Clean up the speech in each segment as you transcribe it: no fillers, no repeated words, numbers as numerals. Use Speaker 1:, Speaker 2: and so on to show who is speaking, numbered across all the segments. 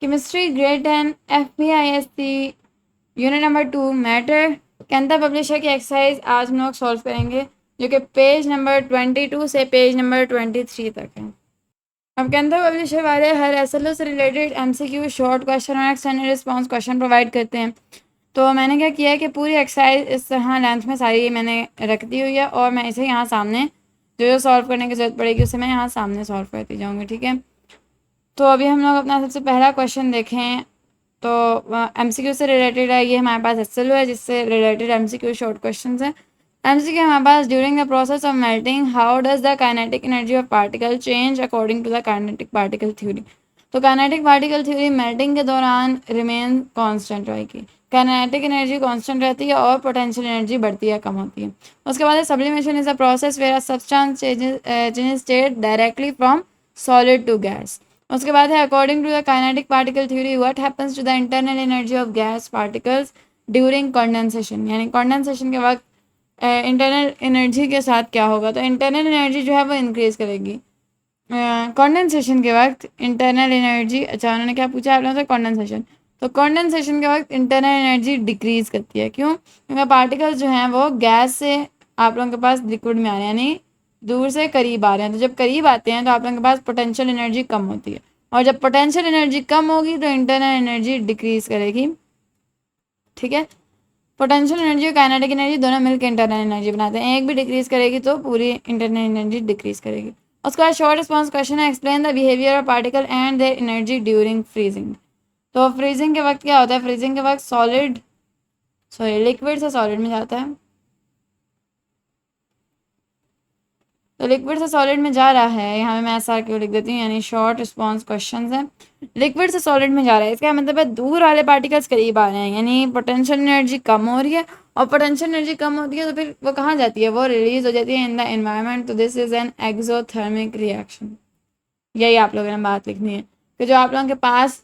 Speaker 1: Chemistry grade 10 FBISC unit number 2 matter के अंदर publisher की एक्सरसाइज आज हम लोग सॉल्व करेंगे, जो कि पेज नंबर 22 से पेज नंबर 23 तक है। अब के अंदर पब्लिशर वाले हर SLO से रिलेटेड MCQ शॉर्ट क्वेश्चन और एक्सटेंडेड रिस्पॉन्स क्वेश्चन प्रोवाइड करते हैं। तो मैंने क्या किया है कि पूरी एक्सरसाइज इस तरह लेंथ में सारी मैंने रख दी हुई है और मैं इसे यहाँ सामने जो सॉल्व करने की ज़रूरत पड़ेगी उसे मैं यहाँ सामने सॉल्व करती जाऊँगी, ठीक है। तो अभी हम लोग अपना सबसे पहला क्वेश्चन देखें तो MCQ से रिलेटेड है। ये हमारे पास SLO है जिससे रिलेटेड MCQ शॉर्ट क्वेश्चन है। MCQ हमारे पास during the process of melting how does the kinetic energy of particle change according to the kinetic particle theory. तो काइनेटिक पार्टिकल थ्योरी मेल्टिंग के दौरान रिमेन कांस्टेंट रहेगी, kinetic energy constant रहती है और पोटेंशियल एनर्जी बढ़ती है कम होती है। उसके बाद sublimation is a process where a substance changes state directly from solid to gas. उसके बाद है according to the kinetic particle theory what happens to the internal energy of gas particles during condensation. यानी condensation के वक्त internal energy के साथ क्या होगा, तो इंटरनल एनर्जी जो है वो इंक्रीज करेगी। कंडेंसेशन के वक्त इंटरनल एनर्जी, अच्छा उन्होंने क्या पूछा आप लोगों से, कंडेंसेशन। तो कंडेंसेशन के वक्त इंटरनल एनर्जी डिक्रीज करती है, क्यों? क्योंकि पार्टिकल्स जो हैं वो गैस से आप लोगों के पास लिक्विड में आ रहे हैं, यानी दूर से करीब आ रहे हैं। तो जब करीब आते हैं तो आप लोगों के पास पोटेंशियल एनर्जी कम होती है, और जब पोटेंशियल एनर्जी कम होगी तो इंटरनल एनर्जी डिक्रीज करेगी, ठीक है। पोटेंशियल एनर्जी और काइनेटिक एनर्जी दोनों मिलकर इंटरनल एनर्जी बनाते हैं, एक भी डिक्रीज करेगी तो पूरी इंटरनल एनर्जी डिक्रीज करेगी। उसके बाद शॉर्ट रिस्पॉन्स क्वेश्चन है explain the behaviour of particle and their energy during freezing. तो फ्रीजिंग के वक्त क्या होता है, फ्रीजिंग के वक्त लिक्विड से सॉलिड में जाता है। तो लिक्विड से सॉलिड में जा रहा है, यहाँ पे मैं ऐसा क्यों लिख देती हूँ, यानी शॉर्ट रिस्पॉन्स क्वेश्चन है। लिक्विड से सॉलिड में जा रहा है, इसका मतलब है दूर वाले पार्टिकल्स करीब आ रहे हैं, यानी पोटेंशियल एनर्जी कम हो रही है, और पोटेंशियल एनर्जी कम होती है तो फिर वो कहाँ जाती है, वो रिलीज हो जाती है इन द एनवायरनमेंट। तो this is an exothermic reaction. यही आप लोगों ने बात लिखनी है कि जो आप लोगों के पास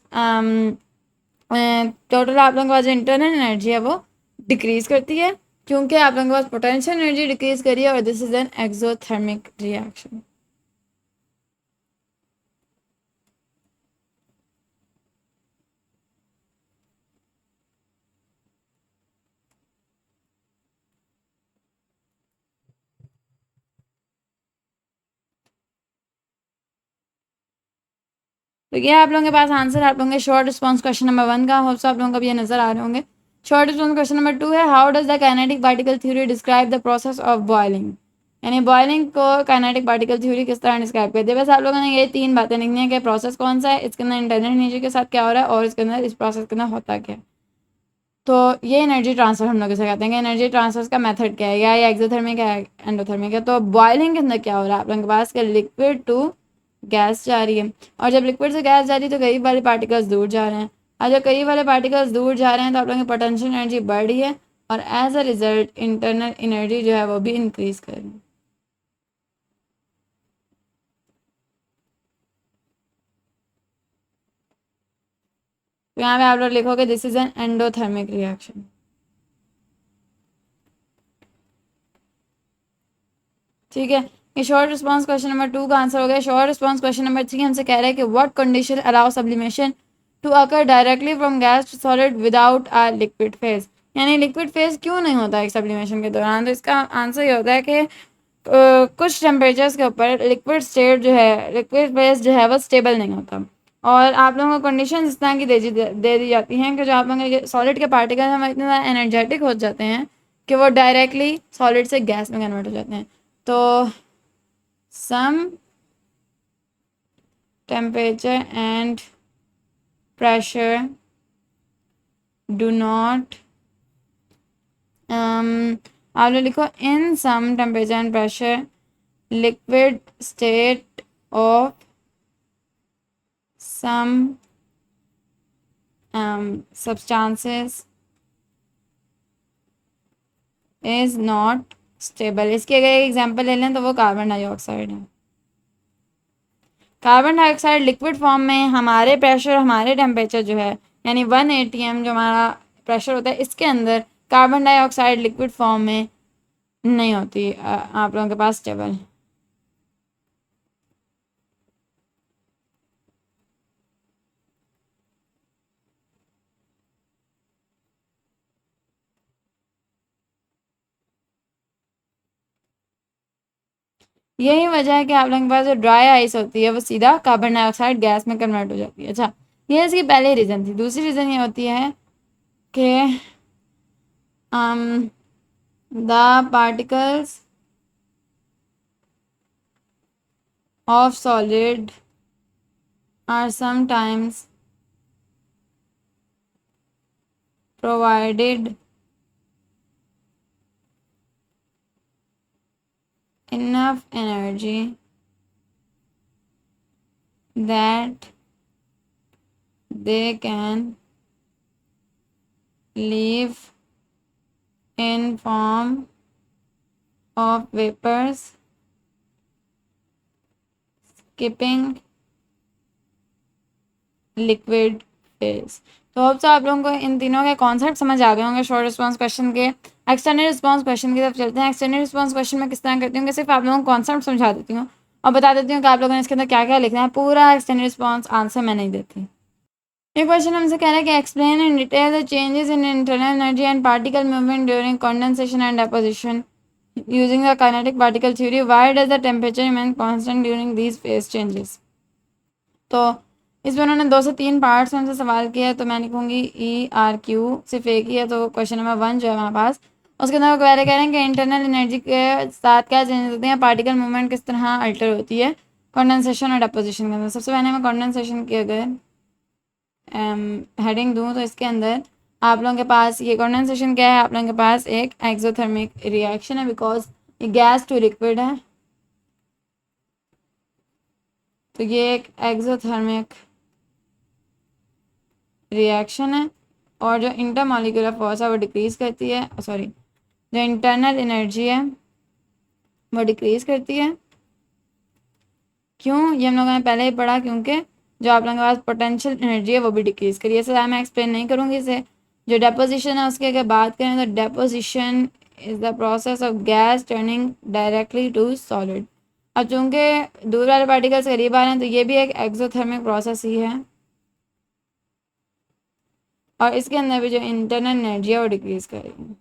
Speaker 1: टोटल आप लोगों के पास जो इंटरनल एनर्जी है वो डिक्रीज करती है, क्योंकि आप लोगों के पास पोटेंशियल एनर्जी डिक्रीज करी है, और this is an exothermic reaction. तो ये आप लोगों के पास आंसर आप लोगों के शॉर्ट रिस्पॉन्स क्वेश्चन नंबर 1 का। होप्स आप लोगों को भी ये नजर आ रहे होंगे। शॉर्ट रिस्पॉन्स क्वेश्चन नंबर 2 है how does the kinetic particle theory describe the process of boiling. यानी बॉइलिंग को काइनेटिक पार्टिकल थ्योरी किस तरह डिस्क्राइब करती है। बस आप लोगों ने ये 3 बातें लिखनी है कि प्रोसेस कौन सा है, इसके अंदर इंटरनल एनर्जी के साथ क्या हो रहा है, और इसके अंदर इस प्रोसेस के अंदर होता क्या है। तो ये एनर्जी ट्रांसफर हम लोग इसे कहते हैं कि एनर्जी ट्रांसफर का मेथड क्या है, या ये एक्सोथर्मिक है एंडोथर्मिक है। तो बॉइलिंग के अंदर क्या हो रहा है, आप लोगों के पास कि लिक्विड टू गैस जा रही है, और जब लिक्विड से गैस जा रही है तो करीब वाले पार्टिकल्स दूर जा रहे हैं, और जब करीब वाले पार्टिकल्स दूर जा रहे हैं तो आप लोगों की पोटेंशियल एनर्जी बढ़ रही है, और as a result internal energy जो है वो भी इंक्रीज कर रही है। तो यहाँ पे आप लोग लिखोगे this is an endothermic reaction, ठीक है। ये शॉर्ट रिस्पॉन्स क्वेश्चन नंबर 2 का आंसर हो गया। शॉर्ट रिस्पॉन्स क्वेश्चन नंबर 3 हमसे कह रहा है कि what condition allow sublimation to occur directly from gas to solid without a liquid phase. यानी लिक्विड फेज क्यों नहीं होता है सब्लिमेशन के दौरान। तो इसका आंसर ये होता है कि कुछ टेम्परेचर्स के ऊपर लिक्विड स्टेट जो है, लिक्विड फेज जो है वो स्टेबल नहीं होता, और आप लोगों को कंडीशन इस तरह की दे दी जाती हैं कि जो आप लोगों के सॉलिड के पार्टिकल हम इतने ज़्यादा एनर्जेटिक हो जाते हैं कि वो डायरेक्टली सॉलिड से गैस में कन्वर्ट हो जाते हैं। तो some temperature and pressure do not आप लोग लिखो in some temperature and pressure liquid state of some substances is not stable। इसकी अगर एक एग्जांपल ले लें तो वो कार्बन डाइऑक्साइड है। कार्बन डाइऑक्साइड लिक्विड फॉर्म में हमारे प्रेशर, हमारे टेम्परेचर जो है, यानी 1 atm जो हमारा प्रेशर होता है, इसके अंदर कार्बन डाइऑक्साइड लिक्विड फॉर्म में नहीं होती आप लोगों के पास स्टेबल। यही वजह है कि आप लोगों के पास जो ड्राई आइस होती है वो सीधा कार्बन डाइऑक्साइड गैस में कन्वर्ट हो जाती है। अच्छा, ये इसकी पहली रीज़न थी। दूसरी रीज़न ये होती है कि the particles of solid are sometimes provided enough energy that they can leave in form of vapors, skipping liquid phase। तो होप आप लोगों को इन तीनों के कॉन्सेप्ट समझ आ गए होंगे शॉर्ट रिस्पॉन्स क्वेश्चन के। एक्सटेंडेड रिस्पॉन्स क्वेश्चन की तरफ चलते हैं। एक्सटेंडेड रिस्पॉन्स क्वेश्चन में किस तरह करती हूँ कि सिर्फ आप लोगों को कॉन्सेप्ट समझा देती हूँ और बता देती हूँ कि आप लोगों ने इसके अंदर क्या क्या लिखना है। पूरा एक्सटेंडेड रिस्पॉन्स आंसर मैं नहीं देती। ये क्वेश्चन हमसे कह रहा है कि explain in detail the changes in internal energy and particle movement during condensation and deposition using the kinetic particle theory. Why does the temperature remain constant during these phase changes. तो इसमें उन्होंने 2 से 3 parts में हमसे सवाल किया है, तो मैं लिखूंगी ERQ सिर्फ एक ही है, तो क्वेश्चन नंबर 1 जो है हमारे पास उसके अंदर वो कह रहे हैं कि इंटरनल एनर्जी के साथ क्या चेंजेस होते हैं, पार्टिकल मूवमेंट किस तरह अल्टर होती है कंडेंसेशन और डेपोजिशन के अंदर। सबसे पहले मैं कंडेंसेशन की अगर हेडिंग दूँ तो इसके अंदर आप लोगों के पास ये कंडेंसेशन क्या है, आप लोगों के पास एक एक्सोथर्मिक रिएक्शन है बिकॉज ये गैस टू लिक्विड है। तो ये एक एक्सोथर्मिक रिएक्शन है और जो इंटरमॉलिक्यूलर फोर्स है वो डिक्रीज करती है, सॉरी जो इंटरनल एनर्जी है वो डिक्रीज करती है। क्यों, ये हम लोगों ने पहले ही पढ़ा, क्योंकि जो आप लोगों के पास पोटेंशियल एनर्जी है वो भी डिक्रीज करिए। ऐसे मैं एक्सप्लेन नहीं करूँगी इसे। जो डेपोजिशन है उसकी अगर बात करें तो deposition is the process of gas turning directly to solid. अब चूँकि दूर वाले पार्टिकल्स करीब आ रहे हैं तो ये भी एक एक्सोथर्मिक प्रोसेस ही है और इसके अंदर भी जो इंटरनल एनर्जी है वो डिक्रीज करेगी।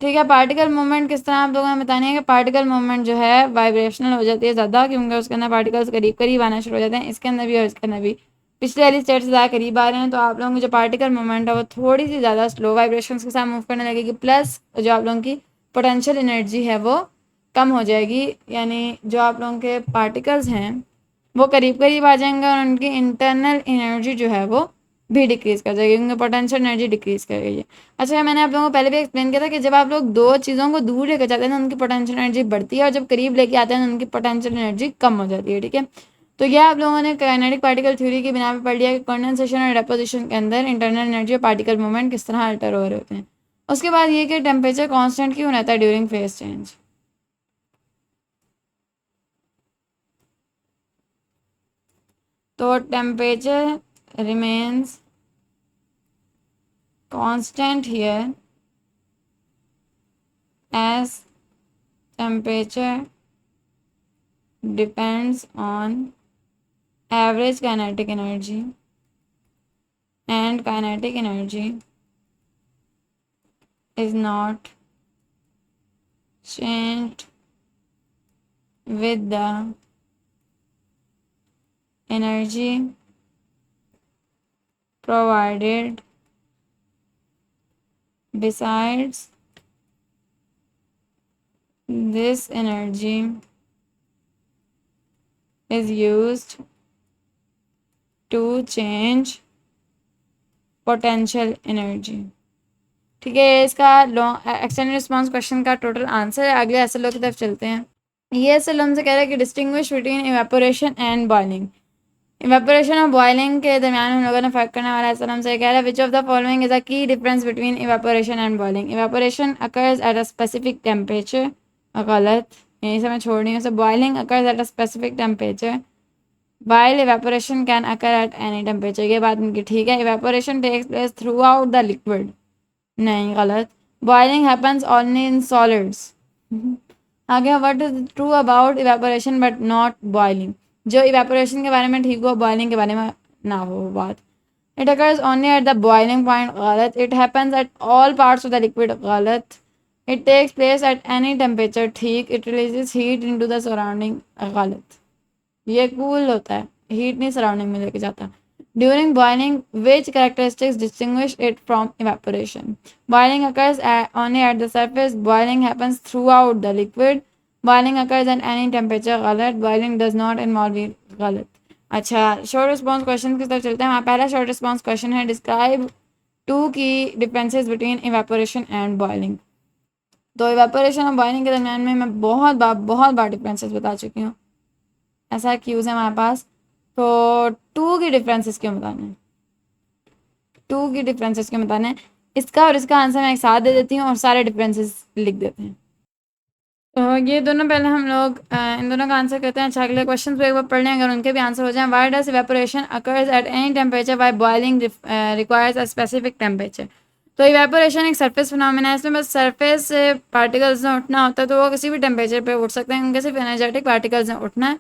Speaker 1: ठीक है, पार्टिकल मूवमेंट किस तरह आप लोगों ने बतानी है कि पार्टिकल मूवमेंट जो है वाइब्रेशनल हो जाती है ज़्यादा, क्योंकि उसके अंदर पार्टिकल्स करीब करीब आना शुरू हो जाते हैं। इसके अंदर भी और इसके अंदर भी पिछले वाली स्टेट से ज़्यादा करीब आ रहे हैं, तो आप लोगों की जो पार्टिकल मूवमेंट है वो थोड़ी सी ज़्यादा स्लो वाइब्रेशंस के साथ मूव करने लगेगी। प्लस जो आप लोगों की पोटेंशियल एनर्जी है वो कम हो जाएगी, यानी जो आप लोगों के पार्टिकल्स हैं वो करीब करीब आ जाएंगे और उनकी इंटरनल एनर्जी जो है वो भी डिक्रीज़ कर जाएगी, क्योंकि पोटेंशियल एनर्जी डिक्रीज़ कर गई है। अच्छा, मैंने आप लोगों को पहले भी एक्सप्लेन किया था कि जब आप लोग दो चीज़ों को दूर लेकर जाते हैं तो उनकी पोटेंशियल एनर्जी बढ़ती है और जब करीब लेके आते हैं तो उनकी पोटेंशियल एनर्जी कम हो जाती है। ठीक है, तो यह आप लोगों ने काइनेटिक पार्टिकल थ्योरी की बिना पर पढ़ लिया कि कंडेंसेशन और डेपोजिशन के अंदर इंटरनल एनर्जी और पार्टिकल मूवमेंट किस तरह अल्टर हो रहे होते हैं। उसके बाद ये कि टेम्परेचर कॉन्स्टेंट क्यों रहता है ड्यूरिंग फेज चेंज। तो temperature remains constant here as temperature depends on average kinetic energy and kinetic energy is not changed with the energy provided. Besides, this energy is used to change potential energy। ठीक है, इसका long extended response question का total answer है। अगले SLO की तरफ चलते हैं। ये एसएलओ हमसे कह रहा है कि distinguish between evaporation and boiling. Evaporation और बॉइलिंग के दरमियान हम लोगों ने फ़र्क करने वाला है। सर हमसे कह रहा है which of the following is a key difference between evaporation and boiling. Evaporation occurs at a specific temperature, गलत, यहीं से मैं छोड़ रही हूँ। So boiling occurs at a specific temperature while evaporation can occur at any temperature। ये बात इनकी ठीक है। evaporation takes place throughout the liquid, नहीं, गलत। boiling happens only in solids। आगे what is true about evaporation but not boiling। जो evaporation के बारे में ठीक हो boiling के बारे में ना हो बात। It occurs only at the boiling point, गलत. It happens at all parts of the liquid, गलत. It takes place at any temperature, ठीक. It releases heat into the surrounding, गलत. ये कूल होता है, हीट नहीं सराउंडिंग में लेके जाता. During boiling, which characteristics distinguish it from evaporation? Boiling occurs only at the surface. Boiling happens throughout the liquid. Boiling occurs at any temperature, गलत. Boiling does not involve heat, गलत. अच्छा, short response question की तरफ चलते हैं. हमारा पहला short response question है, डिस्क्राइब टू की differences between evaporation and boiling. तो इवेपोरेशन और बॉइलिंग के दरमियान में मैं बहुत बार डिफरेंसेस बता चुकी हूँ. ऐसा क्यूज़ है हमारे पास. तो टू की डिफरेंसेस क्यों बताने, इसका और इसका आंसर मैं एक साथ दे देती हूँ और सारे डिफरेंसेस लिख देते हैं. तो ये दोनों पहले हम लोग इन दोनों का आंसर करते हैं. अच्छा, अगले क्वेश्चन पे एक बार पढ़ लें, अगर उनके भी आंसर हो जाए. Why does evaporation occurs at any temperature by boiling requires a specific temperature. तो इवेपोरेशन एक सरफेस फिनोमेना है. इसमें बस सरफेस से पार्टिकल्स में उठना होता है, तो वो किसी भी टेम्परेचर पे उठ सकते हैं. उनके सिर्फ एनर्जेटिक पार्टिकल्स में उठना है,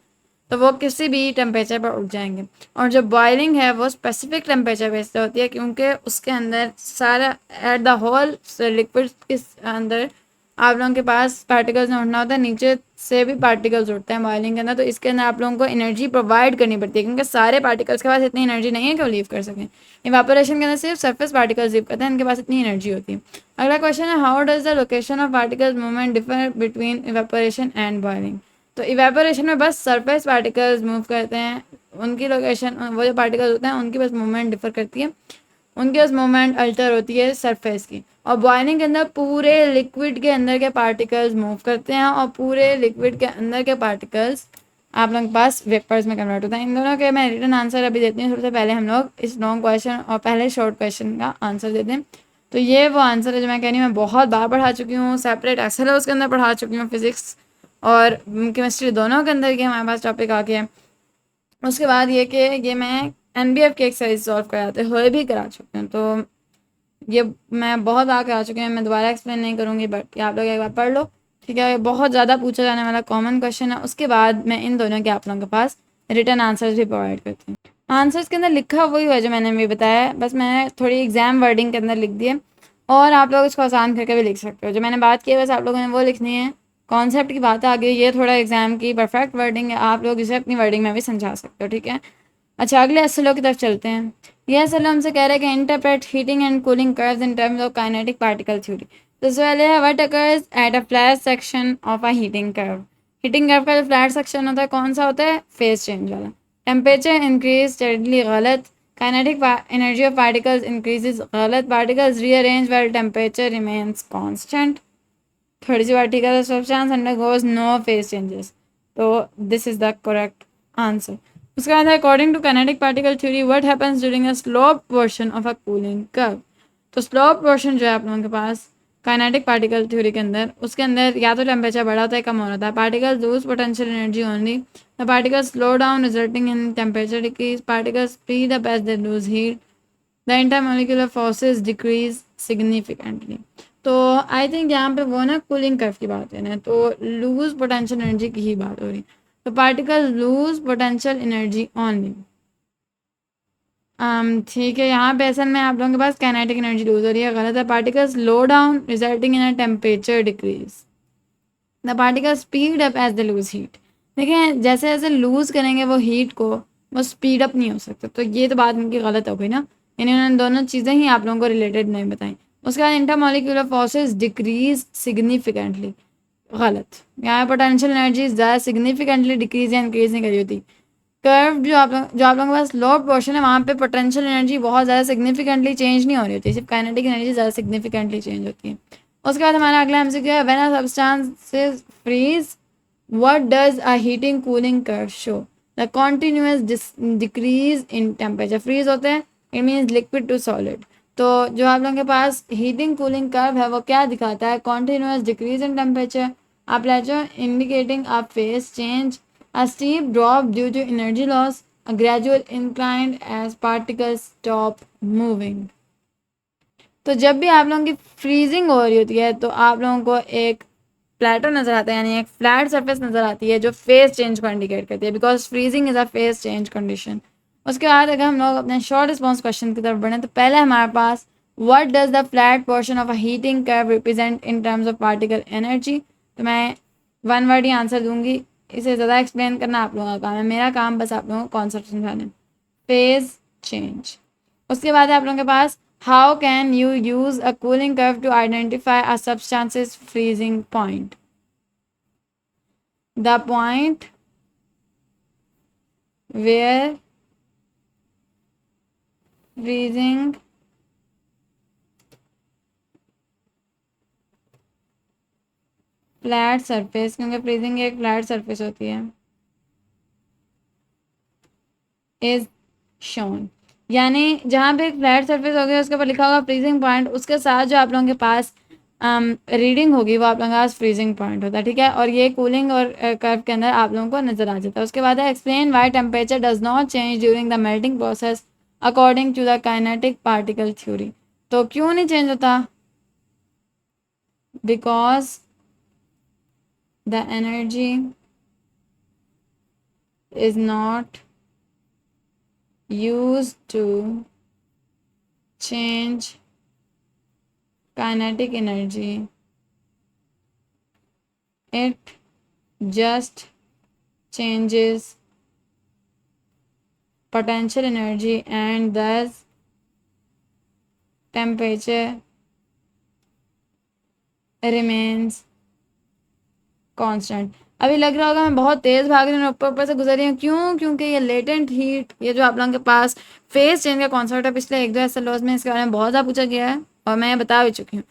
Speaker 1: तो वो किसी भी टेम्परेचर पर उठ जाएंगे. और जो बॉइलिंग है वो स्पेसिफिक टेम्परेचर बेस पे होती है, क्योंकि उसके अंदर सारा एट द होल लिक्विड के अंदर आप लोगों के पास पार्टिकल्स में उठना होता है. नीचे से भी पार्टिकल्स उठते हैं बॉइलिंग के अंदर, तो इसके अंदर आप लोगों को एनर्जी प्रोवाइड करनी पड़ती है, क्योंकि सारे पार्टिकल्स के पास इतनी एनर्जी नहीं है कि वो लीव कर सकें. इवेपोरेशन के अंदर सिर्फ सरफेस पार्टिकल्स लीव करते हैं, इनके पास इतनी एनर्जी होती है. अगला क्वेश्चन है, how does the location of particles movement differ between evaporation and boiling. तो इवेपोरेशन में बस सरफेस पार्टिकल्स मूव करते हैं, उनकी लोकेशन, वो जो पार्टिकल्स होते हैं उनकी बस मूवमेंट डिफर करती है, उनकी बस मूवमेंट अल्टर होती है सरफेस की. और बॉइलिंग के अंदर पूरे लिक्विड के अंदर के पार्टिकल्स मूव करते हैं, और पूरे लिक्विड के अंदर के पार्टिकल्स आप लोगों के पास वेपर्स में कन्वर्ट होता है. इन दोनों के मैं रिटन आंसर अभी देती हूँ. सबसे पहले हम लोग इस लॉन्ग क्वेश्चन और पहले शॉर्ट क्वेश्चन का आंसर देते हैं. तो ये वो आंसर है जो मैं कह रही हूँ, मैं बहुत बार पढ़ा चुकी हूँ. सेपरेट एक्सेल उसके अंदर पढ़ा चुकी हूँ, फिजिक्स और केमिस्ट्री दोनों के अंदर के हमारे पास टॉपिक आ गया है. उसके बाद ये कि ये मैं NBF की एक्सरसाइज सॉल्व कराते हुए भी करा चुकी हूँ, तो ये मैं बहुत बार करा चुकी हूँ. मैं दोबारा एक्सप्लेन नहीं करूँगी, बट आप लोग एक बार पढ़ लो, ठीक है. ये बहुत ज़्यादा पूछा जाने वाला कॉमन क्वेश्चन है. उसके बाद मैं इन दोनों के आप लोगों के पास रिटर्न आंसर्स भी प्रोवाइड करती हूँ. आंसर्स के अंदर लिखा वही हुआ जो मैंने भी बताया है, बस मैंने थोड़ी एग्जाम वर्डिंग के अंदर लिख दिए, और आप लोग इसको आसान करके भी लिख सकते हो. जो मैंने बात की है बस आप लोगों ने वो लिखनी है. कॉन्सेप्ट की बात आ गई, ये थोड़ा एग्जाम की परफेक्ट वर्डिंग है, आप लोग इसे अपनी वर्डिंग में भी समझा सकते हो, ठीक है. अच्छा, अगले एसएलओ की तरफ चलते हैं. यह एसएलओ हमसे कह रहा है कि interpret heating and cooling curves in terms of kinetic particle theory. तो सवाल है, what occurs at a flat section of a heating curve. Heating curve का जो फ्लैट सेक्शन होता है कौन सा होता है, फेज चेंज वाला. टेम्परेचर इंक्रीज स्टेडली, गलत. Kinetic energy of particles increases, गलत. Particles rearrange while temperature remains constant. थोड़ी सी बात ठीक है. Substance undergoes no phase changes. तो this is the correct answer. उसके बाद है, according to kinetic particle theory what happens during a slope portion of a cooling curve. तो स्लोप पोर्शन जो है आप लोगों के पास काइनेटिक पार्टिकल थ्योरी के अंदर, उसके अंदर या तो टेम्परेचर बढ़ा होता है कम हो रहा है. Particles lose potential energy only. The particles slow down resulting in temperature decrease. Particles speed up as they lose heat. The intermolecular forces decrease significantly. तो आई थिंक यहाँ पे वो ना कूलिंग कर्व की बात है ना, तो लूज पोटेंशियल एनर्जी की ही बात हो रही. तो particle lose potential energy only. ठीक है. यहाँ पे असल में आप लोगों के पास काइनेटिक एनर्जी लूज हो रही है, गलत है. Particle slow down resulting in a temperature decrease. The particle speed up as the lose heat. देखिए, जैसे जैसे लूज करेंगे वो हीट को, वो स्पीड अप नहीं हो सकता. तो ये तो बात इनकी गलत हो गई ना, यानी उन्होंने दोनों चीज़ें ही आप लोगों को रिलेटेड नहीं बताई. उसके बाद इंटरमोलिकुलर फोर्सेस डिक्रीज सिग्निफिकेंटली, गलत. यहाँ पोटेंशियल एनर्जी ज़्यादा सिग्निफिकेंटली डिक्रीज या इंक्रीज नहीं करी होती. कर्व जो आप लोगों के पास लो पोर्शन है, वहाँ पे पोटेंशियल एनर्जी बहुत ज़्यादा सिग्निफिकेंटली चेंज नहीं हो रही होती, सिर्फ काइनेटिक एनर्जी ज़्यादा सिग्निफिकेंटली चेंज होती है. उसके बाद हमारा अगला एमसीक्यू है, when a substance freeze what does a heating cooling curve show. The continuous decrease in temperature. Freeze होते हैं, it means liquid to solid. तो जो आप लोगों के पास हीटिंग कूलिंग कर्व है वो क्या दिखाता है, कॉन्टिन्यूस डिक्रीज इन टेम्परेचर. आप लेचो indicating a phase change. A steep drop due to energy loss, a gradual incline as particles stop moving. तो जब भी आप लोगों की फ्रीजिंग हो रही होती है तो आप लोगों को एक प्लेटो नज़र आता है, यानी एक फ्लैट सरफेस नज़र आती है जो फेज चेंज को इंडिकेट करती है, because freezing is a phase change condition. उसके बाद अगर हम लोग अपने शॉर्ट रिस्पॉन्स क्वेश्चन की तरफ बढ़ें तो पहले हमारे पास what does the flat portion of a heating curve represent in terms of particle energy. तो मैं वन वर्ड ही आंसर दूंगी, इसे ज़्यादा एक्सप्लेन करना आप लोगों का काम है, मेरा काम बस आप लोगों को कॉन्सेप्ट समझाने। Phase change. उसके बाद है आप लोगों के पास how can you use a cooling curve to identify a substance's freezing point. The point where freezing flat surface, क्योंकि फ्रीजिंग एक फ्लैट सरफेस होती है, इज शोन। यानी जहाँ पे एक फ्लैट सरफेस होगी उसके ऊपर लिखा होगा फ्रीजिंग पॉइंट, उसके साथ जो आप लोगों के पास रीडिंग होगी वो आप लोगों के पास फ्रीजिंग पॉइंट होता है, ठीक है। और ये कूलिंग और कर्व के अंदर आप लोगों को नजर आ जाता है। उसके बाद है explain why temperature does not change during the melting process according to the kinetic particle theory. तो क्यों नहीं चेंज होता? Because the energy is not used to change kinetic energy, it just changes potential energy and thus temperature remains constant। अभी लग रहा होगा मैं बहुत तेज़ भाग रही हूँ, ऊपर ऊपर से गुजर रही हूँ, क्यों? क्योंकि ये लेटेंट हीट, ये जो आप लोगों के पास फेज चेंज का कॉन्सेप्ट है, पिछले एक दो एसएलओस में इसके बारे में बहुत ज़्यादा पूछा गया है और मैं बता भी चुकी हूँ।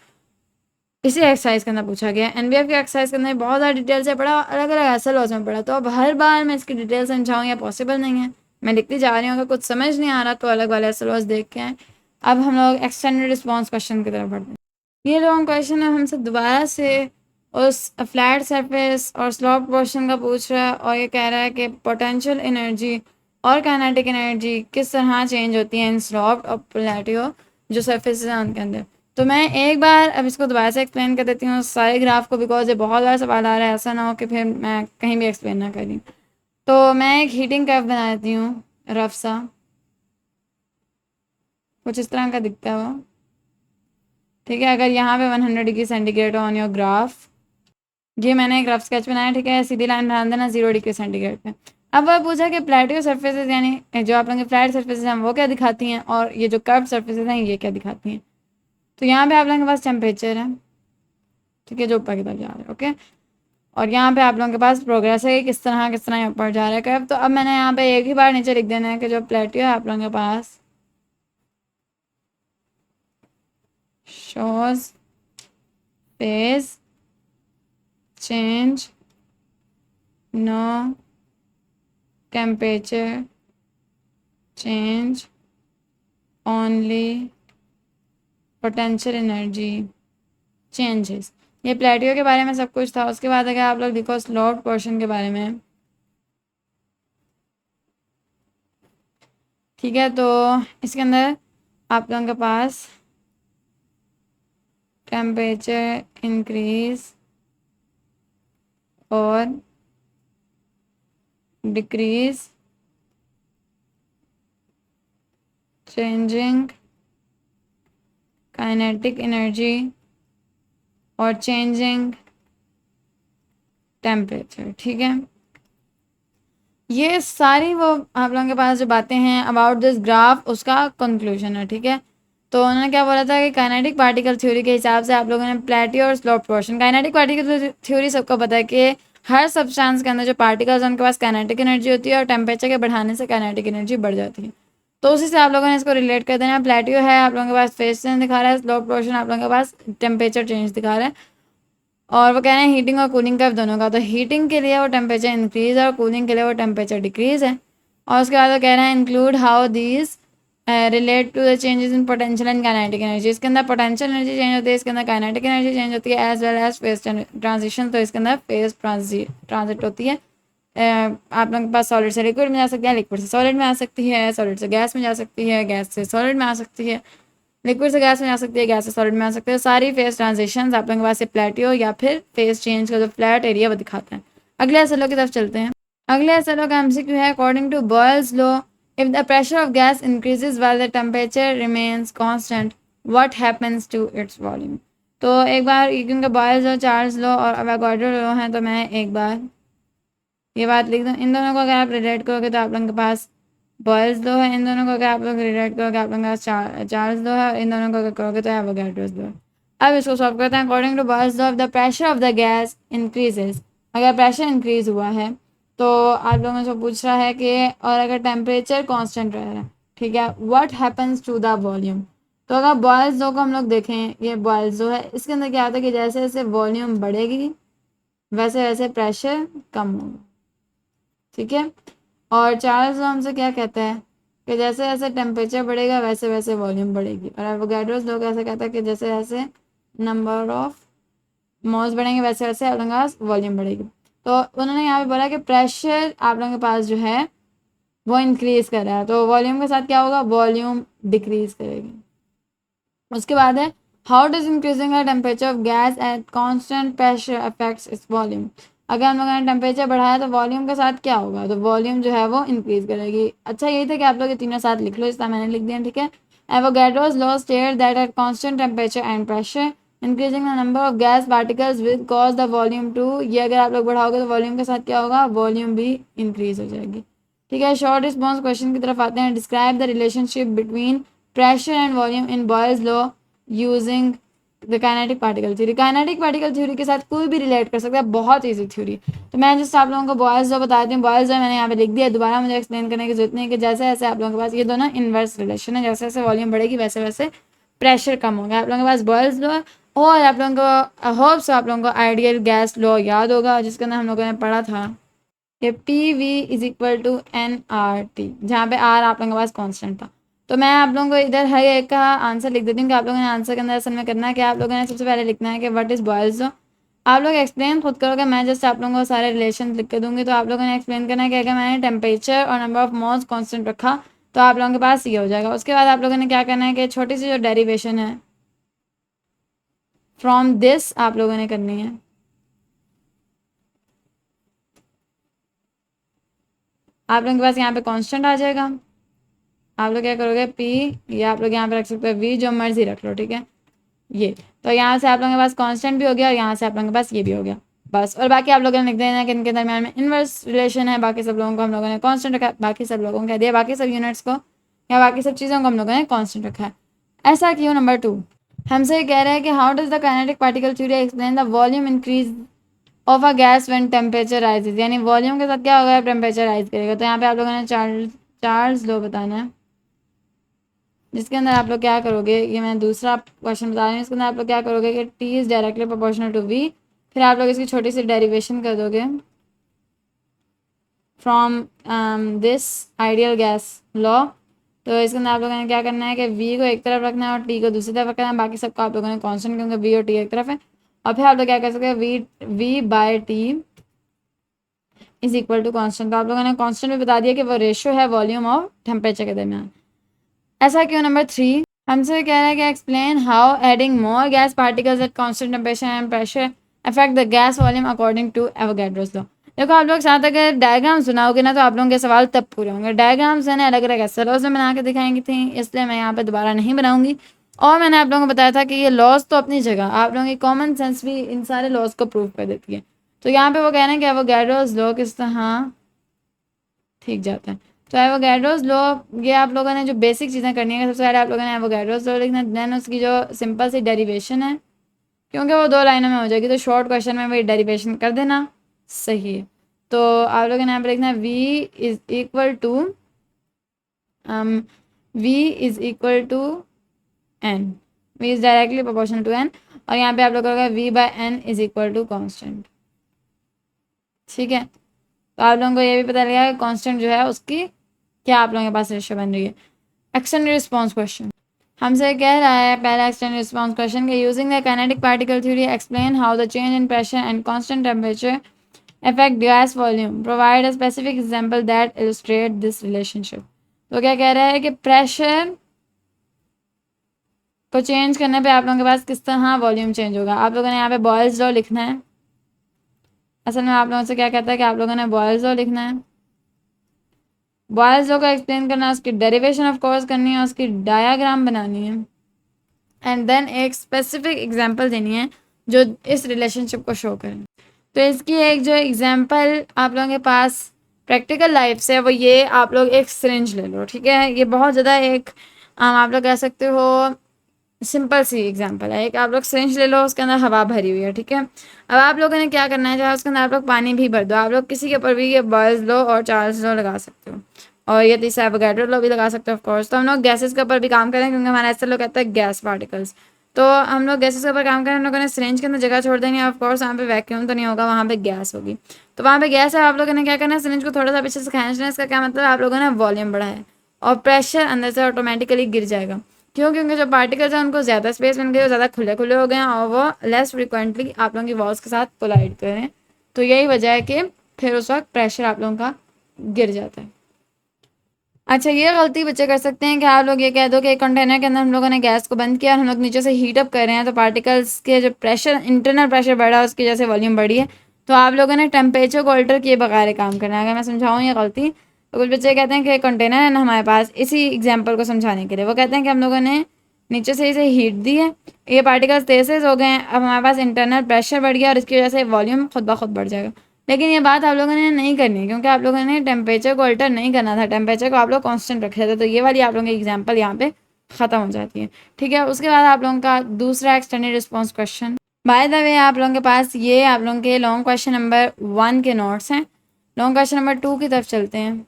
Speaker 1: इसी एक्सरसाइज के अंदर पूछा गया है, एनबीएफ के एक्सरसाइज के अंदर बहुत ज़्यादा डिटेल से पढ़ा, अलग अलग एसएलओस में पढ़ा, तो अब हर बार मैं इसकी डिटेल समझाऊँ या पॉसिबल नहीं है। मैं लिखती जा रही हूँ, अगर कुछ समझ नहीं आ रहा तो अलग वाले एसएलओस देख के आए। अब हम लोग एक्सटेंडेड रिस्पॉन्स क्वेश्चन की तरफ बढ़ते हैं। ये लॉन्ग क्वेश्चन है, हमसे दोबारा से उस फ्लैट सरफेस और स्लोप पोर्शन का पूछ रहा है और ये कह रहा है कि पोटेंशियल एनर्जी और काइनेटिक एनर्जी किस तरह चेंज होती है इन स्लोप और प्लेटियो जो सरफेस हैं उनके अंदर। तो मैं एक बार अब इसको दोबारा से एक्सप्लेन कर देती हूँ सारे ग्राफ को, बिकॉज ये बहुत ज़्यादा सवाल आ रहा है, ऐसा ना हो कि फिर मैं कहीं भी एक्सप्लेन ना करी। तो मैं एक हीटिंग कर्व बना देती हूँ रफ सा, कुछ इस तरह का दिखता है वो, ठीक है। अगर यहाँ पे 100 degree centigrade on your graph, ये मैंने एक रफ स्केच बनाया, ठीक है। सीधी लाइन बना देना 0 डिग्री सेंटीग्रेड पे। अब वह पूछा कि प्लेटियो सरफेसेस यानी जो आप लोगों के फ्लैट सरफेसेस हैं वो क्या दिखाती हैं और ये जो कर्व सरफेसेस हैं ये क्या दिखाती हैं। तो यहाँ पे आप लोगों के पास टेम्परेचर है, ठीक है, जो ऊपर की तरफ जा रहा है, ओके। और यहाँ पे आप लोगों के पास प्रोग्रेस है किस तरह ऊपर जा रहा है कर्व। तो अब मैंने यहाँ पे एक ही बार नीचे लिख देना है कि जो प्लेटियो है आप लोगों के पास shows phase change, no temperature change, only potential energy changes. ये प्लेटियो के बारे में सब कुछ था। उसके बाद अगर आप लोग देखो स्लोप पोर्शन के बारे में, ठीक है, तो इसके अंदर आप लोगों के पास टेम्परेचर इंक्रीज और डिक्रीज, चेंजिंग काइनेटिक एनर्जी और चेंजिंग टेम्परेचर, ठीक है। ये सारी वो आप लोगों के पास जो बातें हैं अबाउट दिस ग्राफ उसका कंक्लूजन है, ठीक है। तो उन्होंने क्या बोला था कि काइनेटिक पार्टिकल थ्योरी के हिसाब से आप लोगों ने प्लेटियो और slope portion, kinetic particle theory सबको पता है कि हर सब्सटेंस के अंदर जो पार्टिकल्स हैं उनके पास काइनेटिक एनर्जी होती है और टेम्परेचर के बढ़ाने से काइनेटिक एनर्जी बढ़ जाती है। तो उसी से आप लोगों ने इसको रिलेट कर देना है। प्लेटियो है आप लोगों के पास फेज चेंज दिखा रहा है, स्लोप पोर्शन आप लोगों के पास टेम्परेचर चेंज दिखा रहा है, और वो कह रहे हैं हीटिंग और कूलिंग कर्व दोनों का। तो हीटिंग के लिए वो टेम्परेचर इंक्रीज है और कूलिंग के लिए वो टेम्परेचर डिक्रीज है। और उसके बाद वो कह रहे हैं include how these relate to the changes in potential and kinetic energy. इसके अंदर पोटेंशियल एनर्जी चेंज होती है, इसके अंदर काइनेटिक एनर्जी चेंज होती है, as well as phase transition. तो इसके अंदर फेज ट्रांजिट होती है। आप लोगों के पास सॉलिड से लिक्विड में जा सकती है, लिक्विड से सॉलिड में आ सकती है, सॉलिड से गैस में जा सकती है, गैस से सॉलिड में आ सकती है, लिक्विड से गैस में आ सकती है, गैस से सॉलिड में आ सकती है। सारी फेज ट्रांजिशन आप लोगों के पास प्लेटियो या फिर फेज चेंज का जो फ्लैट एरिया वो दिखाते हैं। अगले एसएलओ की तरफ चलते हैं। अगले एसएलओ का एमसीक्यू है according to Boyle's law if the pressure of gas increases while the temperature remains constant what happens to its volume. तो एक बार क्योंकि बॉयल्स लॉ, चार्ल्स लॉ और अवोगाड्रो लॉ हैं, तो मैं एक बार ये बात लिख दूँ। इन दोनों को अगर आप रिलेट करोगे तो आप लोगों के पास बॉयल्स लॉ है, इन दोनों को अगर आप लोग रिलेट करोगे आप लोगों के पास चार्ल्स लॉ है, और इन दोनों को अगर करोगे तो एवोगाड्रोस लॉ। अब इसको सॉल्व करते हैं। According to Boyle's law, the pressure of the gas increases, अगर प्रेशर इंक्रीज हुआ है तो आप लोगों से पूछ रहा है कि और अगर टेम्परेचर कांस्टेंट रह रहा है, ठीक है, what happens to the volume. तो अगर बॉयल्स लॉ को हम लोग देखें, ये बॉयल्स लॉ है, इसके अंदर क्या होता है कि जैसे जैसे वॉल्यूम बढ़ेगी वैसे वैसे प्रेशर कम होगा, ठीक है। और चार्ल्स लॉ हमसे क्या कहता है कि जैसे जैसे टेम्परेचर बढ़ेगा वैसे वैसे वॉल्यूम बढ़ेगी। और एवोगाड्रोस लॉ ऐसा कहता है कि जैसे जैसे नंबर ऑफ मोल्स बढ़ेंगे वैसे वैसे आप लोगों के पास वॉल्यूम बढ़ेगी। तो उन्होंने यहाँ पे बोला कि प्रेशर आप लोगों के पास जो है वो इंक्रीज कर रहा है, तो वॉल्यूम के साथ क्या होगा, वॉल्यूम डिक्रीज करेगी। उसके बाद है how does increasing the temperature of gas at constant pressure affects its volume. अगर हम लोगों ने टेम्परेचर बढ़ाया तो वॉल्यूम के साथ क्या होगा, तो वॉल्यूम जो है वो इंक्रीज करेगी। अच्छा यही था कि आप लोग ये तीनों साथ लिख लो, इसलिए मैंने लिख दिया, ठीक है। Avogadro's law state that at constant temperature and pressure increasing the number of gas particles with cause the volume to, ये अगर आप लोग बढ़ाओगे तो वॉल्यूम के साथ क्या होगा, वॉल्यूम भी इंक्रीज हो जाएगी, ठीक है। शॉर्ट रिस्पॉन्स क्वेश्चन की तरफ आते हैं। Describe the relationship between pressure and volume in Boyle's law using the kinetic particle theory. Kinetic particle theory के साथ कोई भी रिलेट कर सकता है, बहुत ईजी थ्योरी। तो मैं जस्ट आप लोगों को बॉयल्स लॉ बताती हूँ। बॉयल्स लॉ मैंने यहाँ पे लिख दिया, दोबारा मुझे एक्सप्लेन करने की जरूरत नहीं है कि जैसे जैसे आप लोगों के पास ये दोनों इनवर्स रिलेशन है, जैसे जैसे वॉल्यूम बढ़ेगी वैसे वैसे प्रेशर कम होगा। आप लोगों के पास बॉयल्स लॉ और आप लोगों को होप्स आप लोगों को आइडियल गैस लॉ याद होगा, जिसके अंदर हम लोगों ने पढ़ा था कि P V is equal to N R T, जहाँ पे आर आप लोगों के पास कॉन्स्टेंट था। तो मैं आप लोगों को इधर हर एक का आंसर लिख देती हूँ कि आप लोगों ने आंसर के अंदर असल में करना है कि आप लोगों ने सबसे पहले लिखना है कि व्हाट इज़ बॉयल्स लॉ। आप लोग एक्सप्लेन खुद करोगे, मैं जस्ट आप लोगों को सारे रिलेशन लिख के दूंगी। तो आप लोगों ने एक्सप्लेन करना है कि अगर मैंने टेम्परेचर और नंबर ऑफ मोल्स कांस्टेंट रखा तो आप लोगों के पास ये हो जाएगा। उसके बाद आप लोगों ने क्या करना है कि छोटी सी जो डेरिवेशन है फ्रॉम दिस आप लोगों ने करनी है। आप लोगों के पास यहाँ पे कांस्टेंट आ जाएगा, आप लोग क्या करोगे पी, ये आप लोग यहाँ पे रख सकते हो वी, जो मर्जी रख लो, ठीक है। ये तो यहाँ से आप लोगों के पास कांस्टेंट भी हो गया और यहाँ से आप लोगों के पास ये भी हो गया बस। और बाकी आप लोगों ने लिख देना कि इनके दरमियान में इनवर्स रिलेशन है। बाकी सब लोगों को हम लोगों ने कांस्टेंट रखा है, बाकी सब लोगों को कह दिया, बाकी सब यूनिट्स को या बाकी सब चीज़ों को हम लोगों ने कांस्टेंट रखा है। ऐसा क्यों। नंबर 2 हमसे कह रहे हैं कि how does the kinetic particle theory explain the volume increase of a gas when temperature rises, यानी वॉल्यूम के साथ क्या होगा, टेम्परेचर राइज करेगा। तो यहाँ पे आप लोगों ने चार्ल्स लॉ बताना है, जिसके अंदर आप लोग क्या करोगे, ये मैं दूसरा क्वेश्चन बता रही हूँ। इसके अंदर आप लोग क्या करोगे कि T is directly proportional to V, फिर आप लोग इसकी छोटी सी डेरिवेशन कर दोगे from this ideal gas law. तो इसके अंदर आप लोगों ने क्या करना है कि वी को एक तरफ रखना है और टी को दूसरी तरफ रखना है। बाकी सबको आप लोगों ने कॉन्स्टेंट, क्योंकि वी और टी एक तरफ है। और फिर आप लोग क्या कर सकते हैं, V by T is equal to constant. तो आप लोगों ने कॉन्स्टेंट भी बता दिया कि वो रेशियो है वॉल्यूम और टेम्परेचर के दरमियान। ऐसा क्यों। नंबर 3 हमसे कह रहा है कि explain how adding more gas particles at constant temperature and pressure affect the gas volume according to Avogadro's law. देखो आप लोग साथ अगर डायग्राम सुनाओगे ना तो आप लोगों के सवाल तब पूरे होंगे। डायग्राम्स मैंने अलग अलग एसएलओज में बना के दिखाएंगी थी, इसलिए मैं यहाँ पे दोबारा नहीं बनाऊंगी। और मैंने आप लोगों को बताया था कि ये लॉज तो अपनी जगह, आप लोगों की कॉमन सेंस भी इन सारे लॉज को प्रूव कर देती है। तो यहाँ पे वो कह रहे हैं कि एवोगाड्रोस लॉ किस तरह ठीक जाता है। तो एवोगाड्रोस लॉ, ये आप लोगों ने जो बेसिक चीज़ें करनी है, सबसे पहले आप लोगों ने एवोगाड्रोस लॉ लिखना है, देन उसकी जो सिंपल सी डेरिवेशन है, क्योंकि वो 2 लाइनों में हो जाएगी, तो शॉर्ट क्वेश्चन में वही डेरिवेशन कर देना, सही है। तो आप लोगों ने यहाँ पर लिखना है V is equal to N, V is directly proportional to N, और यहाँ पे आप लोग करोगे V by N is equal to constant, ठीक है। तो आप लोगों को ये भी पता लगा कि कांस्टेंट जो है उसकी क्या आप लोगों के पास रेशियो बन रही है। एक्सटेंडेड रिस्पांस क्वेश्चन हमसे कह रहा है, पहला एक्सटेंडेड रिस्पांस क्वेश्चन के using the kinetic particle theory explain how the change in pressure and constant temperature affect gas volume, provide a specific example that illustrate this relationship. तो क्या कह रहा है कि प्रेशर को चेंज करने पे आप लोगों के पास किस तरह वॉल्यूम चेंज होगा। आप लोगों ने यहाँ पे बॉयल्स लॉ लिखना है। असल में आप लोगों से क्या कहता है कि आप लोगों ने बॉयल्स लॉ लिखना है, बॉयल्स लॉ को एक्सप्लेन करना है, उसकी डेरिवेशन ऑफ कोर्स करनी है, उसकी डायाग्राम बनानी है एंड देन एक स्पेसिफिक एग्जांपल देनी है जो इस रिलेशनशिप को शो करे। तो इसकी एक जो एग्जांपल आप लोगों के पास प्रैक्टिकल लाइफ से वो ये, आप लोग एक सिरिंज ले लो, ठीक है। ये बहुत ज़्यादा एक आप लोग कह सकते हो सिंपल सी एग्जांपल है। एक आप लोग सिरिंज ले लो, उसके अंदर हवा भरी हुई है, ठीक है। अब आप लोगों ने क्या करना है, चाहे उसके अंदर आप लोग पानी भी भर दो, आप लोग किसी के ऊपर भी ये बॉयल्स लो और चार्ल्स लो लगा सकते हो, और ये तीसरा एवोगैड्रो लो भी लगा सकते हो ऑफ कोर्स। तो हम लोग गैसेस के ऊपर भी काम करें क्योंकि हमारा ऐसा लोग कहता है गैस पार्टिकल्स। तो हम लोग गैसेस के ऊपर काम करें, हम लोगों ने सिरिंज के अंदर जगह छोड़ देनी है, ऑफ कोर्स वहाँ पे वैक्यूम तो नहीं होगा, वहाँ पे गैस होगी। तो वहाँ पे गैस है, आप लोगों ने क्या करना है, सिरिंज को थोड़ा सा पीछे से खींचना है। इसका क्या मतलब, आप लोगों ने वॉल्यूम बढ़ाया और प्रेशर अंदर से ऑटोमेटिकली गिर जाएगा। क्यों? क्योंकि जो पार्टिकल्स हैं उनको ज़्यादा स्पेस मिल गई, वो ज़्यादा खुले खुले हो गए हैं और वो लेस फ्रिक्वेंटली आप लोगों की वॉल्स के साथ कोलाइड कर रहे हैं। तो यही वजह है कि फिर उस वक्त प्रेशर आप लोगों का गिर जाता है। अच्छा, ये गलती बच्चे कर सकते हैं कि आप लोग ये कह दो कि एक कंटेनर के अंदर हम लोगों ने गैस को बंद किया और हम लोग नीचे से हीट अप कर रहे हैं, तो पार्टिकल्स के जो प्रेशर, इंटरनल प्रेशर बढ़ा, उसकी वजह से वॉल्यूम बढ़ी है। तो आप लोगों ने टेम्परेचर को अल्टर किए बगैर काम करना है। अगर मैं समझाऊँ ये गलती, तो कुछ बच्चे कहते हैं कि कंटेनर है ना हमारे पास, इसी एग्जाम्पल को समझाने के लिए वो कहते हैं कि हम लोगों ने नीचे से इसे हीट दी है, ये पार्टिकल्स तेज हो गए हैं, अब हमारे पास इंटरनल प्रेशर बढ़ गया और इसकी वजह से वॉल्यूम खुद ब खुद बढ़ जाएगा। लेकिन ये बात आप लोगों ने नहीं करनी है क्योंकि आप लोगों ने टेम्परेचर को अल्टर नहीं करना था, टेम्परेचर को आप लोग कांस्टेंट रखे थे। तो ये वाली आप लोगों की एग्जांपल यहाँ पे ख़त्म हो जाती है, ठीक है। उसके बाद आप लोगों का दूसरा extended response question, by the way आप लोगों के पास ये आप लोगों के लॉन्ग क्वेश्चन नंबर 1 के नोट्स हैं। लॉन्ग क्वेश्चन नंबर 2 की तरफ चलते हैं,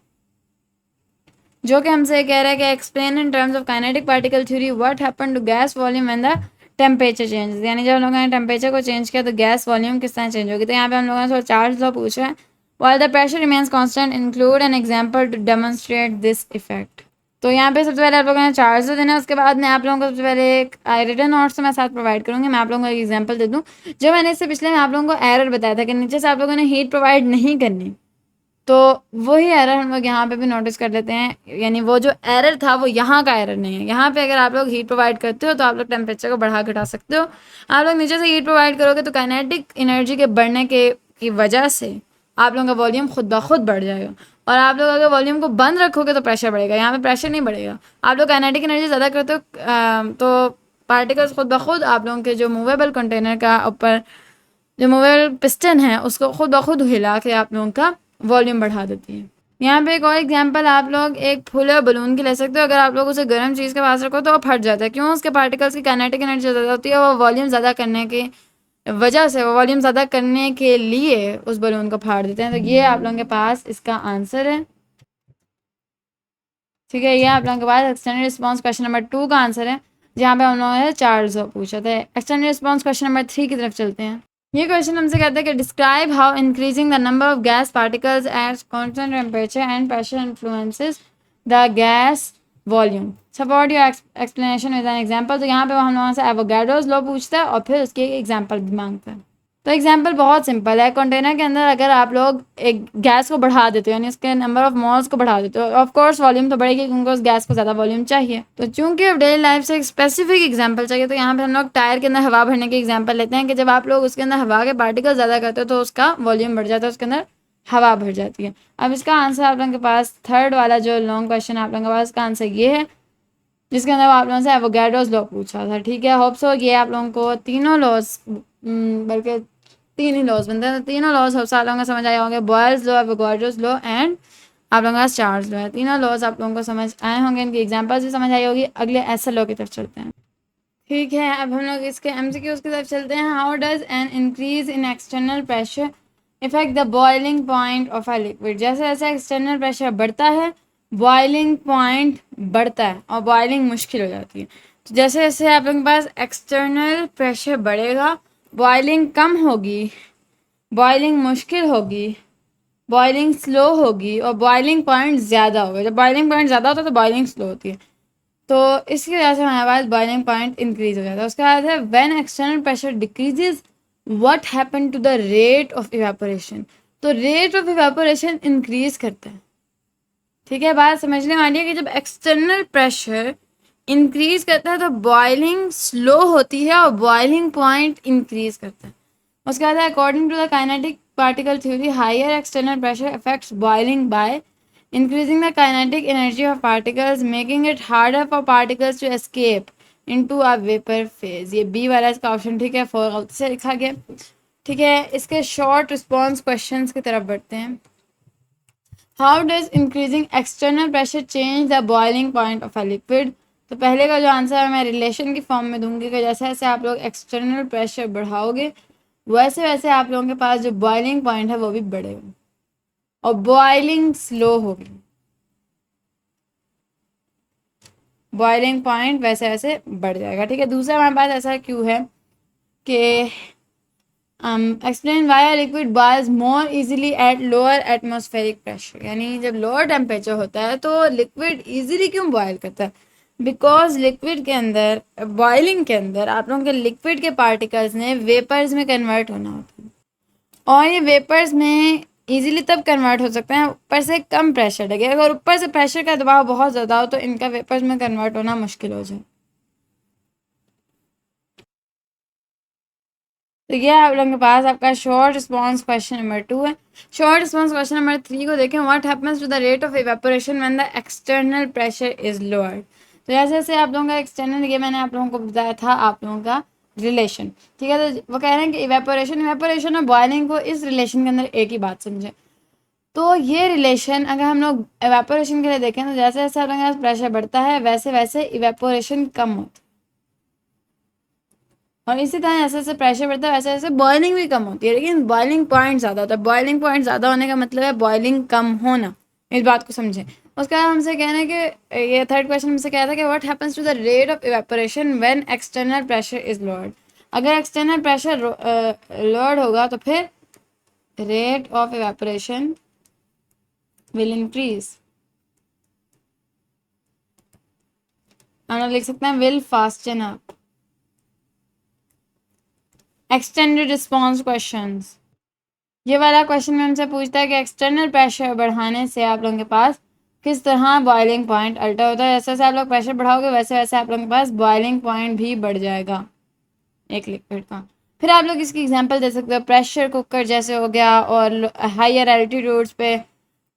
Speaker 1: जो कि हमसे कह रहा है कि explain in terms of kinetic particle theory what happen to gas volume and the temperature changes. यानी जब हम लोगों ने टेम्परेचर को चेंज किया तो गैस वॉल्यूम किस तरह चेंज होगी। तो यहाँ पे हम लोगों ने थोड़ा चार्ज लॉ पूछा है, while the pressure remains constant include an example to demonstrate this effect. तो यहाँ पे सबसे पहले आप लोगों ने चार्ज लॉ देना है, उसके बाद मैं आप लोगों को सबसे पहले एक रिटन नोट्स मैं साथ प्रोवाइड करूँगी। मैं आप लोगों को एक एग्जाम्पल दे दूँ, जो मैंने इससे पिछले में आप लोगों को एरर बताया था कि नीचे से आप लोगों ने हीट प्रोवाइड नहीं करनी, तो वही एरर हम लोग यहाँ पे भी नोटिस कर लेते हैं। यानी वो जो एरर था वो यहाँ का एरर नहीं है। यहाँ पे अगर आप लोग हीट प्रोवाइड करते हो तो आप लोग टेम्परेचर को बढ़ा घटा सकते हो। आप लोग नीचे से हीट प्रोवाइड करोगे तो काइनेटिक एनर्जी के बढ़ने के की वजह से आप लोगों का वॉल्यूम खुद ब खुद बढ़ जाएगा। और आप लोग अगर वॉल्यूम को बंद रखोगे तो प्रेशर बढ़ेगा, यहाँ पे प्रेशर नहीं बढ़ेगा। आप लोग काइनेटिक एनर्जी ज़्यादा करते हो तो पार्टिकल्स खुद ब खुद आप लोगों के जो मूवेबल कंटेनर का ऊपर जो मूवेबल पिस्टन है उसको खुद ब खुद हिला के आप लोगों का वॉल्यूम बढ़ा देती है। यहाँ पे एक और एग्जांपल आप लोग एक फुले बलून की ले सकते हो। अगर आप लोग उसे गर्म चीज़ के पास रखो तो वो फट जाता है। क्यों? उसके पार्टिकल्स की काइनेटिक एनर्जी ज़्यादा होती है, वो वॉल्यूम ज़्यादा करने की वजह से, वो वॉल्यूम ज़्यादा करने के लिए उस बलून को फाड़ देते हैं। तो ये आप लोगों के पास इसका आंसर है, ठीक है। ये आप लोगों के पास एक्सटेंडेड रिस्पॉन्स क्वेश्चन नंबर 2 का आंसर है, जहाँ पे हम लोगों ने चार्ल्स पूछा था। एक्सटेंडेड रिस्पॉन्स क्वेश्चन नंबर 3 की तरफ चलते हैं। ये क्वेश्चन हमसे कहता है कि describe how increasing the number of gas particles at constant temperature and pressure influences the gas volume, support your explanation with an example. तो यहाँ पे हम लोगों से एवोगाड्रोस लॉ पूछता है और फिर उसकी एक एग्जांपल भी मांगता है। तो एग्जांपल बहुत सिंपल है, कंटेनर के अंदर अगर आप लोग एक गैस को बढ़ा देते हो यानी उसके नंबर ऑफ मोल्स को बढ़ा देते हो, ऑफ कोर्स वॉल्यूम तो बढ़ेगी क्योंकि उस गैस को ज़्यादा वॉल्यूम चाहिए। तो चूंकि अब डेली लाइफ से एक स्पेसिफिक एग्जांपल चाहिए, तो यहाँ पे हम लोग टायर के अंदर हवा भरने की एग्जांपल लेते हैं कि जब आप लोग उसके अंदर हवा के पार्टिकल ज़्यादा करते हो तो उसका वॉल्यूम बढ़ जाता है, उसके अंदर हवा भर जाती है। अब इसका आंसर आप लोगों के पास थर्ड वाला जो लॉन्ग क्वेश्चन आप लोगों के पास, इसका आंसर ये है, जिसके अंदर आप लोगों से एवोगाड्रोस लॉ पूछा था, ठीक है। होप सो ये आप लोगों को तीनों लॉज, बल्कि 3 ही लॉज बनते हैं, तो तीनों लॉज आप लोगों को समझ आए होंगे, Boyle's law, Avogadro's law and आप लोगों का चार्ल्स लॉ है। तीनों लॉज आप लोगों को समझ आए होंगे, इनकी एग्जांपल्स भी समझ आई होगी। अगले एसएल लॉ की तरफ चलते हैं, ठीक है। अब हम लोग इसके एमसीक्यूज की तरफ चलते हैं। How does an increase in external pressure effect the boiling point of a liquid. जैसे जैसे एक्सटर्नल प्रेशर बढ़ता है बॉइलिंग पॉइंट बढ़ता है और बॉइलिंग मुश्किल हो जाती है। तो जैसे जैसे आप लोगों के पास एक्सटर्नल प्रेशर बढ़ेगा बॉइलिंग कम होगी, बॉइलिंग मुश्किल होगी, बॉइलिंग स्लो होगी और बॉइलिंग पॉइंट ज़्यादा होगा। जब बॉइलिंग पॉइंट ज़्यादा होता है तो बॉइलिंग स्लो होती है, तो इसकी वजह से हमारे पास बॉइलिंग पॉइंट इंक्रीज हो जाता है। उसके बाद है when external pressure decreases what happen to the rate of evaporation. तो रेट ऑफ इवेपोरेशन इंक्रीज करता है, ठीक है। बात समझने वाली है कि जब एक्सटर्नल प्रेशर इंक्रीज करता है तो बॉइलिंग स्लो होती है और बॉइलिंग पॉइंट इंक्रीज करता है। उसके बाद according to the kinetic particle theory higher external pressure affects boiling by increasing the kinetic energy of particles, making it harder for particles to escape into a vapor phase। ये B वाला इसका option ठीक है, 4 गलती से लिखा गया। ठीक है, इसके शॉर्ट रिस्पॉन्स क्वेश्चंस की तरफ बढ़ते हैं। How does increasing external pressure change the boiling point of a liquid. तो पहले का जो आंसर है मैं रिलेशन की फॉर्म में दूंगी कि जैसे जैसे आप लोग एक्सटर्नल प्रेशर बढ़ाओगे वैसे वैसे आप लोगों के पास जो बॉइलिंग पॉइंट है वो भी बढ़ेगा और बॉइलिंग स्लो होगी। बॉइलिंग पॉइंट वैसे वैसे बढ़ जाएगा। ठीक है, दूसरा हमारे पास ऐसा क्यों है कि explain why liquid boils more easily at lower atmospheric pressure. यानी जब लोअर टेम्परेचर होता है तो लिक्विड इजीली क्यों बॉयल करता है? बिकॉज लिक्विड के अंदर, बॉइलिंग के अंदर आप लोगों के लिक्विड के पार्टिकल्स ने वेपर्स में कन्वर्ट होना होता है और ये वेपर्स में इजीली तब कन्वर्ट हो सकते हैं ऊपर से कम प्रेशर लगे। अगर ऊपर से प्रेशर का दबाव बहुत ज़्यादा हो तो इनका वेपर्स में कन्वर्ट होना मुश्किल हो जाए। तो ये आप लोगों के पास आपका शॉर्ट रिस्पॉन्स क्वेश्चन नंबर 2 है। शॉर्ट रिस्पॉन्स क्वेश्चन नंबर 3 को देखें। What happens to the rate of evaporation when the external pressure is lowered. तो जैसे जैसे आप लोगों का एक्सटर्नल, ये मैंने आप लोगों को बताया था आप लोगों का रिलेशन। ठीक है, तो वो कह रहे हैं कि इवेपोरेशन और बॉइलिंग को इस रिलेशन के अंदर एक ही बात समझे। तो ये रिलेशन अगर हम लोग इवेपोरेशन के लिए देखें तो जैसे जैसे आप लोगों के पास प्रेशर बढ़ता है वैसे वैसे इवेपोरेशन कम होती है और इसी तरह जैसे जैसे प्रेशर बढ़ता है वैसे वैसे बॉइलिंग भी कम होती है, लेकिन बॉइलिंग पॉइंट ज़्यादा होता है। बॉइलिंग पॉइंट ज़्यादा होने का मतलब है बॉइलिंग कम होना। इस बात को समझें। उसके बाद हमसे कह रहे हैं कि ये थर्ड क्वेश्चन हमसे कह रहा था कि what happens to the rate of evaporation when external pressure is lowered. अगर एक्सटर्नल प्रेशर लोअर्ड होगा तो फिर rate of evaporation will increase. हम लोग लिख सकते हैं will fasten up. Extended response questions. ये वाला क्वेश्चन में हमसे पूछता है कि एक्सटर्नल प्रेशर बढ़ाने से आप लोगों के पास किस तरह बॉइलिंग पॉइंट अल्टर होता है। जैसे जैसे आप लोग प्रेशर बढ़ाओगे वैसे वैसे आप लोगों के पास बॉइलिंग पॉइंट भी बढ़ जाएगा एक लिक्विड का। फिर आप लोग इसकी एग्जांपल दे सकते हो, प्रेशर कुकर जैसे हो गया और हायर एल्टीट्यूड्स पे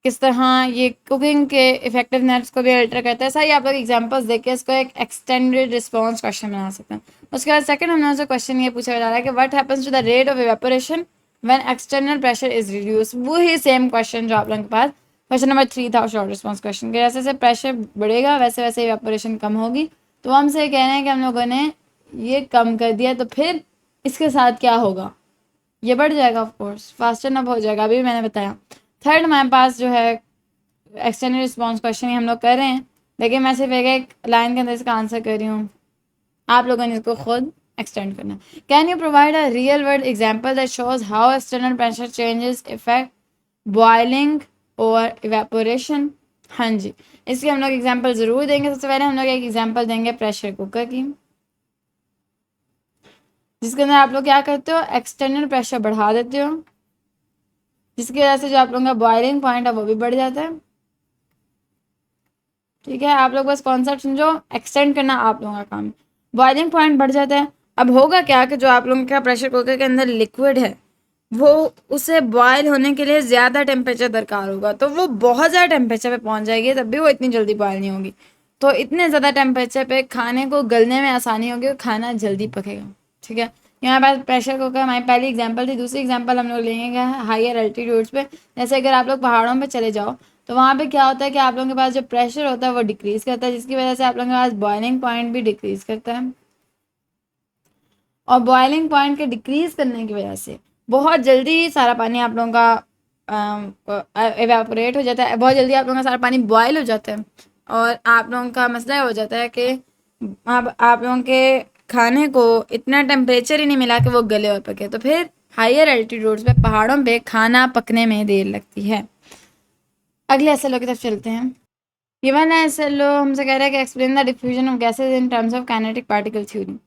Speaker 1: किस तरह ये कुकिंग के इफेक्टिवनेस को भी अल्टर करता है। सारी आप लोग एग्जांपल्स देके इसको एक एक्सटेंडेड रिस्पॉन्स क्वेश्चन बना सकते हैं। उसके बाद सेकंड हमने से क्वेश्चन ये पूछा जा रहा है कि what happens to the rate of evaporation when external pressure is reduce. वो ही सेम क्वेश्चन जो आप लोगों के पास क्वेश्चन नंबर 3 था शॉर्ट रिस्पॉन्स क्वेश्चन के। जैसे जैसे प्रेशर बढ़ेगा वैसे वैसे इवेपोरेशन कम होगी। तो हमसे कह रहे हैं कि हम लोगों ने ये कम कर दिया तो फिर इसके साथ क्या होगा? ये बढ़ जाएगा, ऑफ कोर्स फास्टर अप हो जाएगा। अभी मैंने बताया। थर्ड हमारे पास जो है एक्सटर्नल रिस्पॉन्स क्वेश्चन ही हम लोग कर रहे हैं, लेकिन मैं सिर्फ एक लाइन के अंदर इसका आंसर कर रही हूँ, आप लोगों ने इसको खुद एक्सटेंड करना। Can you provide a real world example that shows how external pressure changes effect boiling और इवेपोरेशन। हाँ जी, इसकी हम लोग एग्जांपल ज़रूर देंगे। सबसे पहले हम लोग एक एग्जांपल देंगे प्रेशर कुकर की, जिसके अंदर आप लोग क्या करते हो, एक्सटर्नल प्रेशर बढ़ा देते हो, जिसकी वजह से जो आप लोगों का बॉइलिंग पॉइंट है वो भी बढ़ जाता है। ठीक है, आप लोग बस कॉन्सेप्ट समझो, एक्सटेंड करना आप लोगों का काम। बॉइलिंग पॉइंट बढ़ जाता है। अब होगा क्या कि जो आप लोगों का प्रेशर कुकर के अंदर लिक्विड है वो उसे बॉयल होने के लिए ज़्यादा टेम्परेचर दरकार होगा, तो वो बहुत ज़्यादा टेम्परेचर पे पहुंच जाएगी, तब भी वो इतनी जल्दी बॉयल नहीं होगी। तो इतने ज़्यादा टेम्परेचर पे खाने को गलने में आसानी होगी और खाना जल्दी पकेगा। ठीक है, यहाँ पास प्रेशर कुकर हमारी पहली एग्जांपल थी। दूसरी एग्जांपल हम लोग लेंगे हायर एल्टीट्यूड्स पे। जैसे अगर आप लोग पहाड़ों पे चले जाओ तो वहाँ पे क्या होता है कि आप लोगों के पास जो प्रेशर होता है वो डिक्रीज़ करता है, जिसकी वजह से आप लोगों के पास बॉइलिंग पॉइंट भी डिक्रीज़ करता है। और बॉइलिंग पॉइंट के डिक्रीज़ करने की वजह से बहुत जल्दी सारा पानी आप लोगों का एवेपोरेट हो जाता है, बहुत जल्दी आप लोगों का सारा पानी बॉयल हो जाता है और आप लोगों का मसला हो जाता है कि अब आप लोगों के खाने को इतना टेम्परेचर ही नहीं मिला कि वो गले और पके। तो फिर हायर एल्टीट्यूड्स पे, पहाड़ों पे खाना पकने में देर लगती है। अगले एसएलओ की तरफ चलते हैं। गिवन एसएलओ हमसे कह रहा है कि explain the diffusion of gases in terms of kinetic particle theory.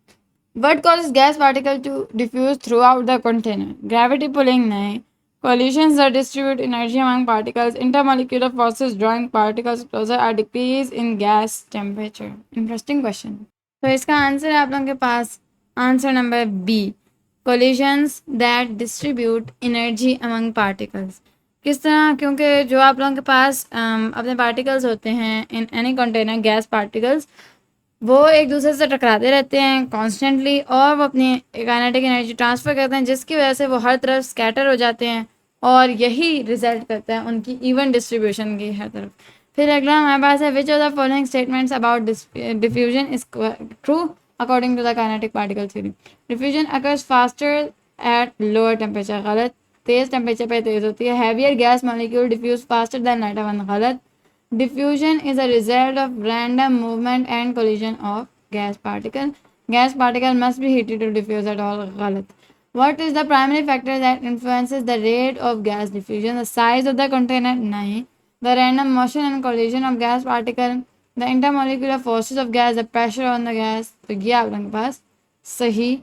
Speaker 1: What causes gas particle to diffuse throughout the container? Gravity pulling नहीं, collisions that distribute energy among particles, intermolecular forces drawing particles closer, or decrease in gas temperature. Interesting question. तो इसका answer है आप लोगों के पास answer number B, collisions that distribute energy among particles. किस तरह, क्योंकि जो आप लोगों के पास अपने पार्टिकल्स होते हैं in any container, gas particles, वो एक दूसरे से टकराते रहते हैं कॉन्स्टेंटली और वो अपनी काइनेटिक एनर्जी ट्रांसफ़र करते हैं, जिसकी वजह से वो हर तरफ स्कैटर हो जाते हैं और यही रिजल्ट करता है उनकी इवन डिस्ट्रीब्यूशन की हर तरफ। फिर अगला हमारे पास है, which of the following statements about diffusion is true according to the kinetic particle theory. Diffusion occurs faster at lower temperature, गलत। तेज़ टेम्परेचर पर तेज़ होती है। Heavier gas molecule diffuse faster than lighter one, गलत। Diffusion is a result of random movement and collision of gas particle. Gas particle must be heated to diffuse at all, galat. What is the primary factor that influences the rate of gas diffusion? The size of the container, nahi. The random motion and collision of gas particle, the intermolecular forces of gas, the pressure on the gas. तो ये आप लोगों के पास सही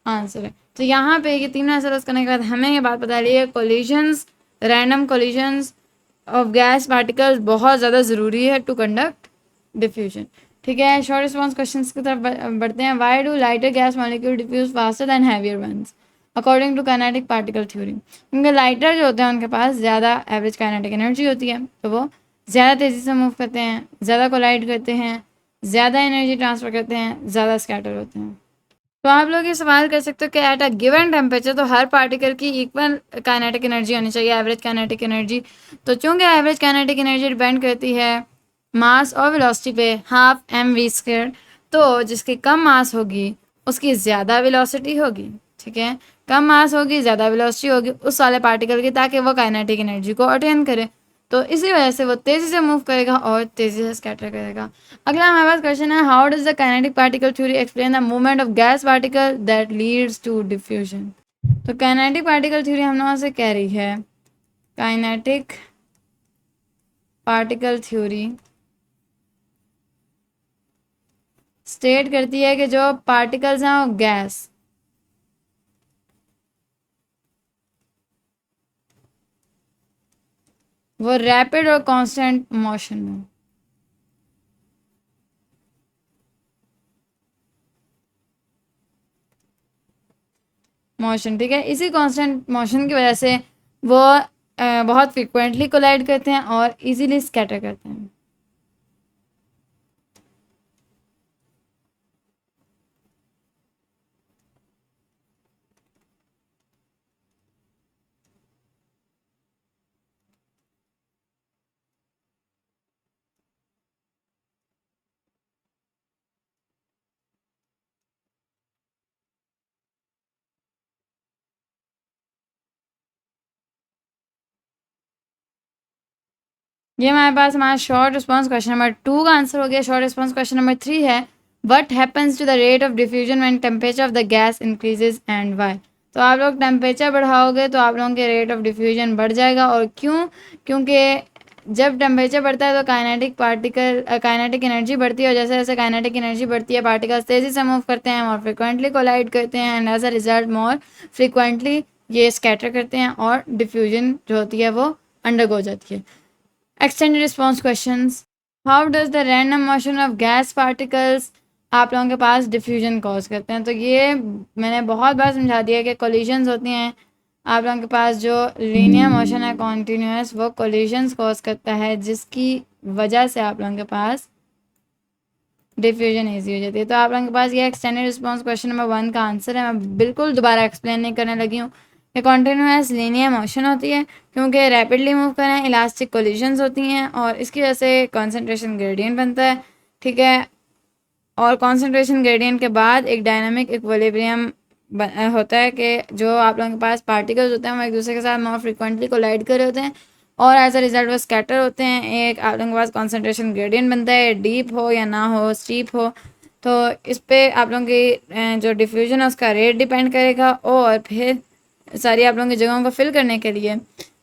Speaker 1: answer है। तो यहाँ पे ये तीनों आंसर करने के बाद हमें ये बात बता रही है, collisions, random collisions of gas particles बहुत ज़्यादा ज़रूरी है टू कंडक्ट डिफ्यूजन। ठीक है, शॉर्ट रिस्पॉन्स क्वेश्चंस की तरफ बढ़ते हैं। Why do lighter gas molecule diffuse faster than heavier ones according to kinetic particle theory? क्योंकि लाइटर जो होते हैं उनके पास ज़्यादा एवरेज काइनेटिक एनर्जी होती है, तो वो ज़्यादा तेज़ी से मूव करते हैं, ज़्यादा कोलाइड करते हैं, ज़्यादा एनर्जी ट्रांसफ़र करते हैं, ज़्यादा स्कैटर होते हैं। तो आप लोग ये सवाल कर सकते हो कि एट अ गिवन टेम्परेचर तो हर पार्टिकल की इक्वल काइनेटिक एनर्जी होनी चाहिए, एवरेज काइनेटिक एनर्जी। तो चूँकि एवरेज काइनेटिक एनर्जी डिपेंड करती है मास और वेलोसिटी पे, हाफ mv², तो जिसकी कम मास होगी उसकी ज़्यादा वेलोसिटी होगी। ठीक है, कम मास होगी, ज़्यादा वेलोसिटी होगी उस वाले पार्टिकल की, ताकि वो काइनेटिक एनर्जी को अटेन करे। तो इसी वजह से वो तेज़ी से मूव करेगा और तेज़ी से स्कैटर करेगा। अगला हमारे पास क्वेश्चन है, how does the kinetic particle theory explain the movement of gas particle that leads to diffusion? तो काइनेटिक पार्टिकल थ्योरी हम लोगों से कह रही है, काइनेटिक पार्टिकल थ्योरी स्टेट करती है कि जो पार्टिकल्स हैं वो गैस, वो रैपिड और कांस्टेंट मोशन में, मोशन, ठीक है, इसी कांस्टेंट मोशन की वजह से वो बहुत फ्रिक्वेंटली कोलाइड करते हैं और इजीली स्कैटर करते हैं। ये हमारे पास हमारा शॉर्ट रिस्पॉन्स क्वेश्चन नंबर 2 का आंसर हो गया। शॉर्ट रिस्पॉन्स क्वेश्चन नंबर 3 है, what happens to the rate of diffusion when temperature of the gas increases and why? तो आप लोग टेम्परेचर बढ़ाओगे तो आप लोगों के रेट ऑफ डिफ्यूजन बढ़ जाएगा। और क्यों? क्योंकि जब टेम्परेचर बढ़ता है तो काइनेटिक एनर्जी बढ़ती है, और जैसे जैसे काइनेटिक एनर्जी बढ़ती है पार्टिकल्स तेज़ी से मूव करते हैं, और फ्रिक्वेंटली कोलाइड करते हैं, and as a result more frequently ये स्कैटर करते हैं और डिफ्यूजन जो होती है वो अंडरगो जाती है। Extended response questions, how does the random motion of gas particles आप लोगों के पास डिफ्यूजन कॉज करते हैं? तो ये मैंने बहुत बार समझा दिया कि कोलिजन्स होती हैं, आप लोगों के पास जो लीनियर मोशन है कॉन्टीन्यूस, वो कोलिजन्स कॉज करता है, जिसकी वजह से आप लोगों के पास डिफ्यूजन ईजी हो जाती है। तो आप लोगों के पास ये एक्सटेंडेड रिस्पॉन्स क्वेश्चन नंबर 1 का आंसर है। मैं बिल्कुल दोबारा एक्सप्लेन नहीं करने लगी हूँ। ये कॉन्टीन्यूस लीनियर मोशन होती है क्योंकि रैपिडली मूव करें, इलास्टिक कोलिजन्स होती हैं और इसकी वजह से कॉन्सेंट्रेशन ग्रेडियंट बनता है। ठीक है, और कॉन्सेंट्रेशन ग्रेडियंट के बाद एक डायनामिक इक्विलिब्रियम होता है कि जो आप लोगों के पास पार्टिकल्स होते हैं वो एक दूसरे के साथ मोर फ्रिक्वेंटली कोलाइड कर रहे होते हैं और एज अ रिजल्ट वो स्कैटर होते हैं। एक आप लोगों के पास कॉन्सेंट्रेशन ग्रेडियंट बनता है, डीप हो या ना हो, स्टीप हो। तो इस पर आप लोगों की जो डिफ्यूजन है उसका रेट डिपेंड करेगा। और फिर सारी आप लोगों की जगहों को फिल करने के लिए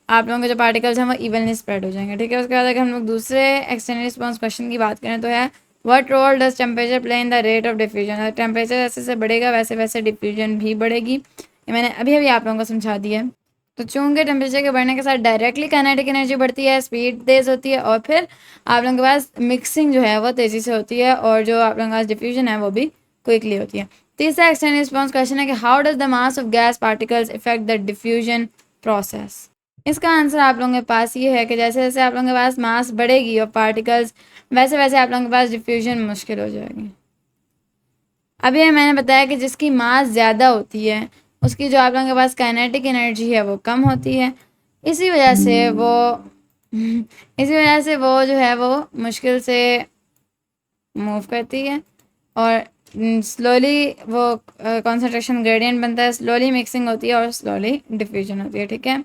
Speaker 1: आप लोगों के जो पार्टिकल्स हैं वो इवनली स्प्रेड हो जाएंगे। ठीक है, उसके बाद अगर हम लोग दूसरे एक्सटेंडेड रिस्पॉन्स क्वेश्चन की बात करें तो है, what role does temperature play in the rate of diffusion? Temperature जैसे जैसे बढ़ेगा वैसे वैसे डिफ्यूजन भी बढ़ेगी। ये मैंने अभी अभी आप लोगों को समझा दिया है। तो चूँकि टेम्परेचर के बढ़ने के साथ डायरेक्टली काइनेटिक एनर्जी बढ़ती है, स्पीड तेज़ होती है और फिर आप लोगों के पास मिक्सिंग जो है वो तेज़ी से होती है और जो आप लोगों के पास डिफ्यूजन है वो भी क्विकली होती है। तीसरा एक्सटेंडेड रिस्पॉन्स क्वेश्चन है कि how does the mass of gas particles effect the diffusion process? इसका आंसर आप लोगों के पास ये है कि जैसे जैसे आप लोगों के पास मास बढ़ेगी और पार्टिकल्स, वैसे वैसे आप लोगों के पास डिफ्यूजन मुश्किल हो जाएगी। अब ये मैंने बताया कि जिसकी मास ज़्यादा होती है उसकी जो आप लोगों के पास काइनेटिक एनर्जी है वो कम होती है। इसी वजह से वो इसी वजह से वो जो है वो मुश्किल से मूव करती है और स्लोली वो कंसंट्रेशन ग्रेडियंट बनता है, स्लोली मिक्सिंग होती है और स्लोली डिफ्यूजन होती है। ठीक है,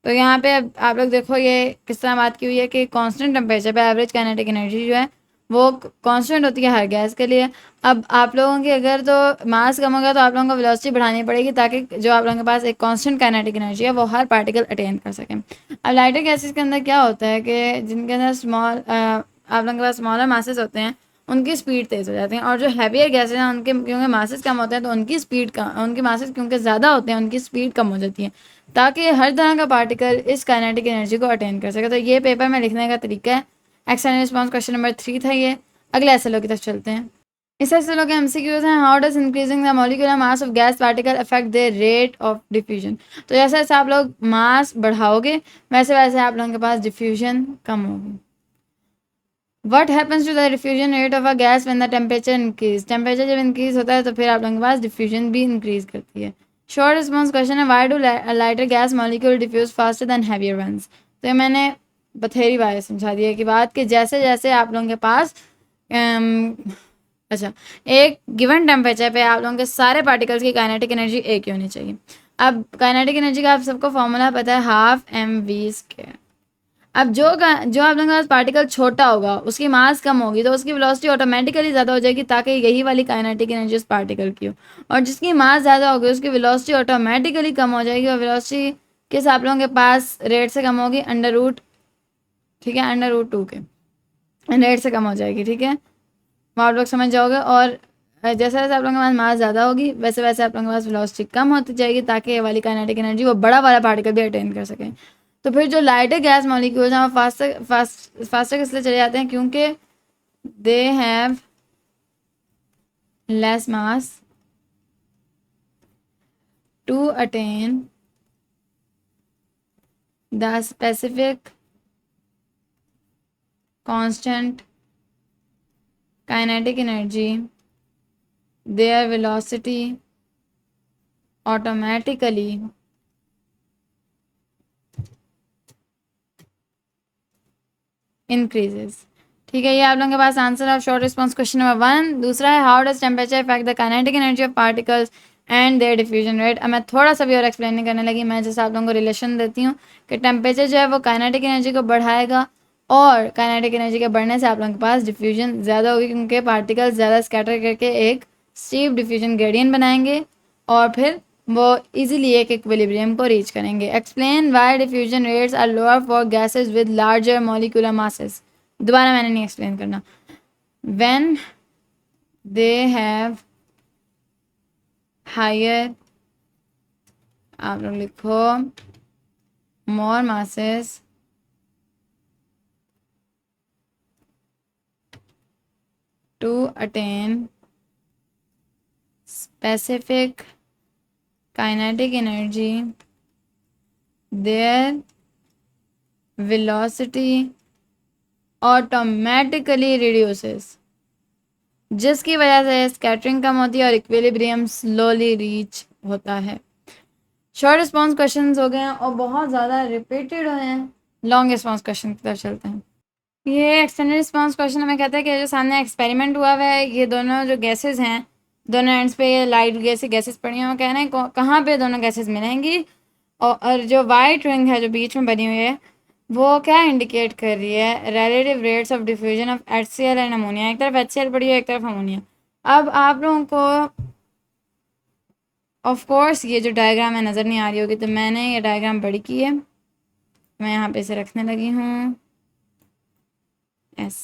Speaker 1: तो यहाँ पे अब आप लोग देखो ये किस तरह बात की हुई है कि कांस्टेंट टेम्परेचर पे एवरेज काइनेटिक एनर्जी जो है वो कांस्टेंट होती है हर गैस के लिए। अब आप लोगों की अगर तो मास कम होगा तो आप लोगों को वेलोसिटी बढ़ानी पड़ेगी ताकि जो आप लोगों के पास एक कांस्टेंट काइनेटिक एनर्जी है वो हर पार्टिकल अटेन कर सकें। अब लाइटर गैसेस के अंदर क्या होता है कि जिनके अंदर आप लोगों के पास स्मॉलर मासेस होते हैं उनकी स्पीड तेज़ हो जाती है, और जो हैवियर गैसेज हैं उनके क्योंकि मासेस कम होते हैं तो उनकी मासेस क्योंकि ज़्यादा होते हैं उनकी स्पीड कम हो जाती है ताकि हर तरह का पार्टिकल इस काइनेटिक एनर्जी को अटेन कर सके। तो ये पेपर में लिखने का तरीका है। एक्शन रिस्पॉन्स क्वेश्चन नंबर 3 था ये। अगले एसएलओ की तरफ चलते हैं। इस एसएलओ के एमसीक्यूज हैं, how does increasing the molecular mass of gas particle affect the rate of diffusion. तो जैसे जैसे आप लोग मास बढ़ाओगे वैसे वैसे आप लोगों के पास डिफ्यूजन कम होगी। What happens to the diffusion rate of a gas when the temperature increase. Temperature जब इंक्रीज होता है तो फिर आप लोगों के पास डिफ्यूजन भी इंक्रीज करती है। शॉर्ट रिस्पॉन्स क्वेश्चन है, why do lighter gas molecule diffuse faster than heavier ones. तो ये मैंने बथेरी बार समझा दिया कि बात कि जैसे जैसे आप लोगों के पास अच्छा एक गिवन टेम्परेचर पे आप लोगों के सारे पार्टिकल्स की काइनेटिक एनर्जी एक ही होनी चाहिए। अब काइनेटिक एनर्जी का आप सबको फॉर्मूला पता है, हाफ एम वी स्क्वायर। अब जो आप लोगों के पास पार्टिकल छोटा होगा उसकी मास कम होगी तो उसकी वेलोसिटी ऑटोमेटिकली ज़्यादा हो जाएगी ताकि यही वाली काइनेटिक एनर्जी उस पार्टिकल की हो, और जिसकी मास ज़्यादा होगी उसकी वेलोसिटी ऑटोमेटिकली कम हो जाएगी, और वेलोसिटी किस आप लोगों के पास रेट से कम होगी, अंडर रूट, ठीक है, अंडर रूट 2 के रेट से कम हो जाएगी। ठीक है, वो आप लोग समझ जाओगे। और जैसे जैसे आप लोगों के पास मास ज़्यादा होगी वैसे वैसे आप लोगों के पास वेलोसिटी कम होती जाएगी ताकि ये वाली काइनेटिक एनर्जी वो बड़ा वाला पार्टिकल भी अटेन कर सकें। तो फिर जो लाइटर गैस मॉलिक्यूल्स हैं वो फास्टर इसलिए चले जाते हैं क्योंकि they have less mass to attain the specific constant kinetic energy, their velocity automatically increases. ठीक है, ये आप लोगों के पास answer of short response question number 1। दूसरा है, how does temperature affect the kinetic energy of particles and their diffusion rate. अब मैं थोड़ा सा भी और एक्सप्लेन नहीं करने लगी, मैं जैसे आप लोगों को रिलेशन देती हूँ कि टेम्परेचर जो है वो काइनेटिक एनर्जी को बढ़ाएगा और काइनेटिक एनर्जी के बढ़ने से आप लोगों के पास डिफ्यूजन ज़्यादा होगी क्योंकि पार्टिकल्स ज़्यादा स्कैटर करके एक स्टीप डिफ्यूजन ग्रेडियंट बनाएंगे और फिर वो इजीली एक इक्विलिब्रियम को रीच करेंगे। Explain why diffusion rates are lower for gases with larger molecular masses. दोबारा मैंने नहीं एक्सप्लेन करना। व्हेन दे हैव हायर, आप लोग लिखो, more masses to attain specific kinetic energy, their velocity automatically reduces, जिसकी वजह से स्कैटरिंग कम होती है और इक्विलिब्रियम स्लोली रीच होता है। शॉर्ट रिस्पॉन्स क्वेश्चन हो गए हैं और बहुत ज़्यादा रिपीटेड हुए हैं। लॉन्ग रिस्पॉन्स क्वेश्चन की तरफ चलते हैं। ये एक्सटेंडेड रिस्पॉन्स क्वेश्चन हमें कहता है कि जो सामने एक्सपेरिमेंट हुआ हुआ है ये दोनों जो गैसेस हैं दोनों एंड्स पे ये लाइट गैसेस पड़ी हैं, वो कह रहे हैं कहाँ पे दोनों गैसेस मिलेंगी, और जो वाइट रिंग है जो बीच में बनी हुई है वो क्या इंडिकेट कर रही है, relative rates of diffusion of HCl and ammonia. एक तरफ HCl पड़ी है एक तरफ अमोनिया। अब आप लोगों को ऑफ कोर्स ये जो डायग्राम है नज़र नहीं आ रही होगी तो मैंने ये डायग्राम बड़ी की है, मैं यहाँ पे इसे रखने लगी हूँ एस।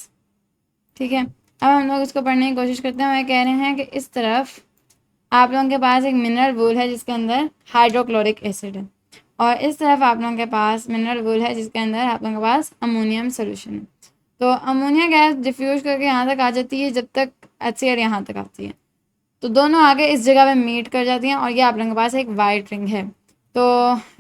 Speaker 1: ठीक है, अब हम लोग इसको पढ़ने की कोशिश करते हैं। मैं कह रहे हैं कि इस तरफ आप लोगों के पास एक मिनरल वूल है जिसके अंदर हाइड्रोक्लोरिक एसिड है, और इस तरफ आप लोगों के पास मिनरल वूल है जिसके अंदर आप लोगों के पास अमोनियम सोल्यूशन है। तो अमोनिया गैस डिफ्यूज करके यहाँ तक आ जाती है जब तक HCl यहाँ तक आती है, तो दोनों आगे इस जगह पे मीट कर जाती हैं और ये आप लोगों के पास एक वाइट रिंग है। तो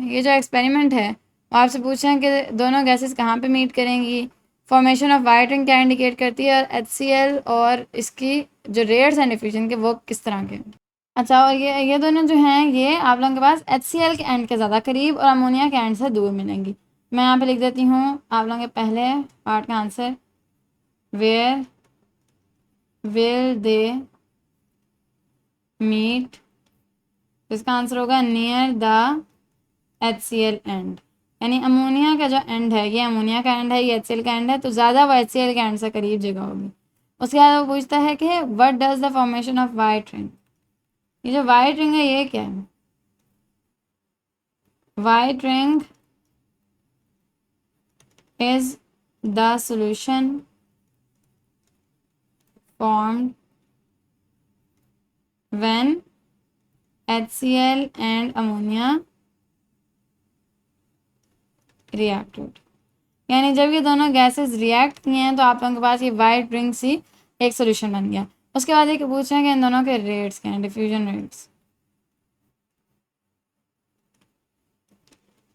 Speaker 1: ये जो एक्सपेरिमेंट है वो आपसे पूछ रहे हैं कि दोनों गैसेस कहाँ पे मीट करेंगी, फॉर्मेशन ऑफ वाइट रिंग क्या इंडिकेट करती है, और HCl और इसकी जो रेट्स एंड डिफ्यूजन के वो किस तरह के। अच्छा, और ये दोनों जो हैं ये आप लोगों के पास HCl के एंड के ज़्यादा करीब और अमोनिया के एंड से दूर मिलेंगी। मैं यहाँ पे लिख देती हूँ आप लोगों के पहले पार्ट का answer, where will they meet, इसका आंसर होगा नियर द HCl एंड, यानी अमोनिया का जो एंड है ये अमोनिया का एंड है, ये HCl का एंड है, तो ज़्यादा वो HCl के एंड से करीब जगह होगी। उसके बाद वो पूछता है कि what does the formation of white ring, ये जो वाइट रिंग है ये क्या है। White ring is the solution formed when HCl and ammonia reacted, यानी जब ये दोनों गैसेस रिएक्ट किए हैं तो आप लोगों के पास ये वाइट रिंग सी एक सोल्यूशन बन गया। उसके बाद ये पूछ रहे हैं कि इन दोनों के रेट्स क्या हैं, डिफ्यूजन रेट्स।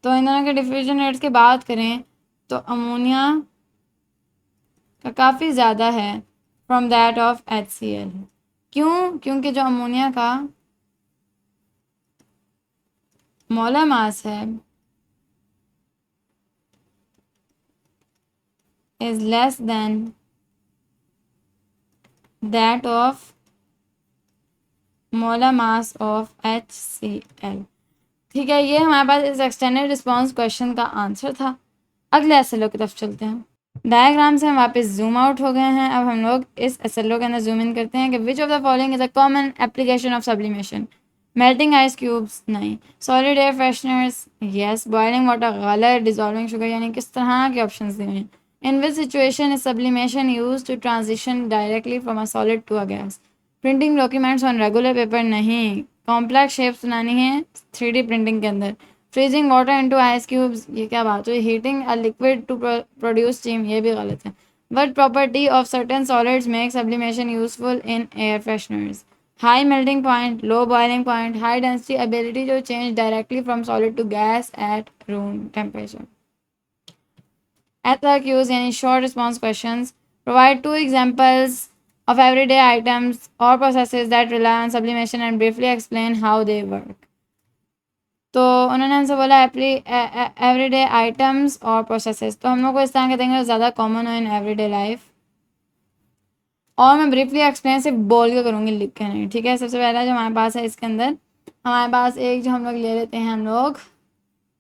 Speaker 1: तो इन दोनों के डिफ्यूजन रेट्स की बात करें तो अमोनिया का काफ़ी ज़्यादा है फ्रॉम दैट ऑफ HCl। क्यों? क्योंकि जो अमोनिया का मोलर मास है is less than that of molar mass of HCl। ठीक है, ये हमारे पास इस एक्सटेंडेड रिस्पॉन्स क्वेश्चन का आंसर था। अगले एसएलओ की तरफ चलते हैं। डायग्राम से हम वापस जूम आउट हो गए हैं। अब हम लोग इस एसएलओ के अंदर जूम इन करते हैं कि which of the following is a common application of sublimation. Melting ice cubes नहीं, solid air fresheners yes, boiling water गलत, डिजॉल्विंग शुगर, यानी किस तरह के ऑप्शंस दिए हैं। In which situation is sublimation use to transition directly from a solid to a gas. Printing documents on regular paper नहीं, complex shapes बनानी है 3D प्रिंटिंग के अंदर। Freezing water into ice cubes, ये क्या बात हुई। Heating a liquid to produce steam, ये भी गलत है। What property of certain solids make sublimation useful in air fresheners. High melting point, low boiling point, high density, ability to change directly from solid to gas at room temperature. Ethic use, यानी short response questions. Provide 2 examples of everyday items or processes that rely on sublimation and briefly explain how they work. तो उन्होंने हमसे बोला everyday items और processes, तो हम लोग को इस तरह के देंगे ज़्यादा कॉमन हो इन एवरीडे लाइफ। और मैं ब्रीफली एक्सप्लेन सिर्फ बोल के करूँगी, लिख के नहीं, ठीक है। सबसे पहला जो हमारे पास है इसके अंदर हमारे पास एक जो हम लोग ले लेते हैं हम लोग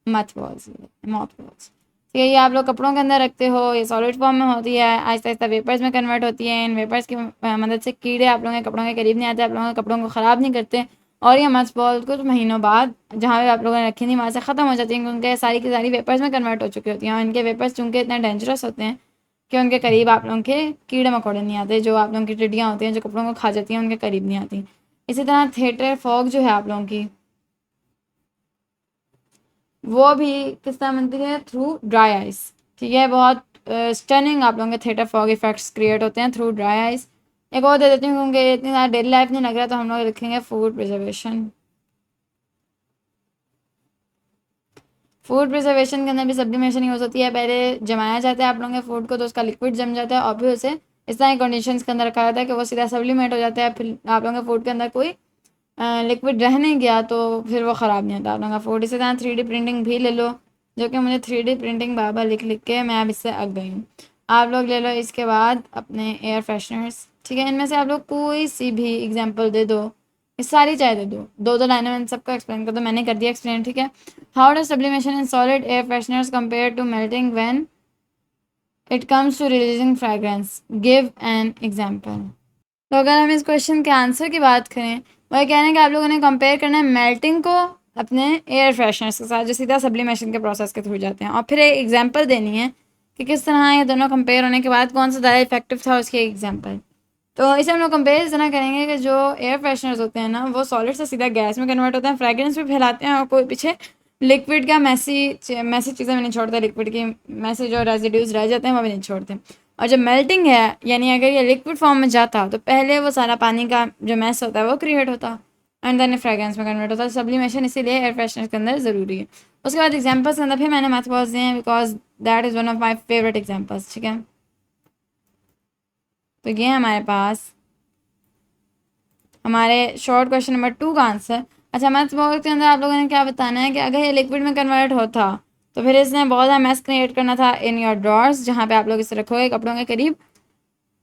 Speaker 1: मथ बॉल्स, मॉथ बॉल्स, ठीक है। ये आप लोग कपड़ों के अंदर रखते हो, ये सॉलिड फॉर्म में होती है, आहिस्ता आहिस्ता वेपर्स में कन्वर्ट होती है। इन वेपर्स की मदद से कीड़े आप लोगों के कपड़ों के करीब नहीं आते, आप लोगों के कपड़ों को ख़राब नहीं करते। और ये मथ बॉल कुछ महीनों बाद जहाँ पे आप लोगों ने रखी थी वहाँ से ख़त्म हो जाती हैं, क्योंकि सारी की सारी वेपर्स में कन्वर्ट हो चुकी होती हैं। और इनके वेपर्स चूँकि इतने डेंजरस होते हैं कि उनके करीब आप लोगों के कीड़े मकोड़े नहीं आते, जो आप लोगों की टिड्डियाँ होती हैं जो कपड़ों को खा जाती हैं उनके करीब नहीं आती। इसी तरह थिएटर फॉग जो है आप लोगों की, वो भी किस तरह बनती है, थ्रू ड्राई आइस, ठीक है। बहुत स्टनिंग आप लोगों के थिएटर फॉग इफेक्ट्स क्रिएट होते हैं थ्रू ड्राई आइस। एक और दे देती हूँ क्योंकि इतनी ज़्यादा डेली लाइफ नहीं लग रहा, तो हम लोग लिखेंगे फूड प्रिजर्वेशन। फूड प्रिजर्वेशन के अंदर भी सब्लिमेशन यूज़ होती है। पहले जमाया जाता है आप लोगों के फूड को, तो उसका लिक्विड जम जाता है और फिर उसे इस तरह की कंडीशंस के अंदर रखा जाता है कि वो सीधा सब्लिमेट हो जाता है। फिर आप लोगों के फूड के अंदर कोई लिक्विड रह नहीं गया तो फिर वो ख़राब नहीं होता आप लोगों का फूड। इसी तरह 3D प्रिंटिंग भी ले लो, जो कि मुझे 3D प्रिंटिंग बार बार लिख लिख के मैं अब इससे अक गई हूँ। आप लोग ले लो इसके बाद अपने एयर फ्रेशनर्स, ठीक है। इनमें से आप लोग कोई सी भी एग्जांपल दे दो, ये सारी चाहे दे दो, दो दो लाइनों में सबको एक्सप्लेन कर दो। मैंने कर दिया एक्सप्लेन, ठीक है। How does sublimation in solid air fresheners compare to melting when it comes to releasing fragrance, give an example. तो अगर हम इस क्वेश्चन के आंसर की बात करें, वह कह रहे हैं कि आप लोगों ने कंपेयर करना है मेल्टिंग को अपने एयर फ्रेशनर्स के साथ जो सीधा सब्लिमेशन के प्रोसेस के थ्रू जाते हैं, और फिर एक एग्जांपल देनी है कि किस तरह ये दोनों कंपेयर होने के बाद कौन सा ज़्यादा इफेक्टिव था, उसकी एग्जांपल। तो इसे हम लोग कंपेयर इस तरह करेंगे कि जो एयर फ्रेशनर्स होते हैं ना, वो सॉलिड से सीधा गैस में कन्वर्ट होते हैं, फ्रेग्रेंस भी फैलाते हैं और कोई पीछे लिक्विड का मैसी चीज़ें भी नहीं छोड़ते, लिक्विड की मैसी जो रेजिड्यूज रह जाते हैं वो भी नहीं छोड़ते। और जब मेल्टिंग है, यानी अगर ये लिक्विड फॉर्म में जाता तो पहले वो सारा पानी का जो मैस होता है वो क्रिएट होता, एंड देन फ्रेगरेंस में कन्वर्ट होता है। सब्लिमेशन इसीलिए एयर फ्रेशनर के अंदर ज़रूरी है। उसके बाद एग्जाम्पल्स के अंदर फिर मैंने मैथ्स दिए हैं because that is one of my favourite examples. ठीक है, तो ये हमारे पास हमारे शॉर्ट क्वेश्चन नंबर 2 का आंसर। अच्छा, मैथ्स बॉक्स के अंदर आप लोगों ने क्या बताना है कि अगर ये लिक्विड में कन्वर्ट होता तो फिर इसने बहुत ज़्यादा मैस क्रिएट करना था इन योर ड्रॉर्स, जहाँ पे आप लोग इसे रखोगे कपड़ों के करीब,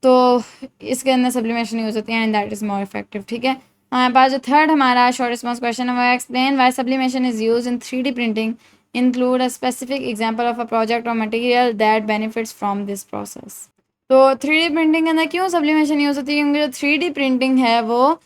Speaker 1: तो इसके अंदर सब्लिमेशन यूज़ होती है and that is more effective. ठीक है, हमारे पास जो थर्ड हमारा शॉर्ट रिस्पॉन्स क्वेश्चन है वो explain why sublimation is use in 3D printing, include a specific example of a project और material that benefits from this process. तो 3D प्रिंटिंग के अंदर क्यों सब्लिमेशन यूज़ होती है? क्योंकि जो 3D प्रिंटिंग है वो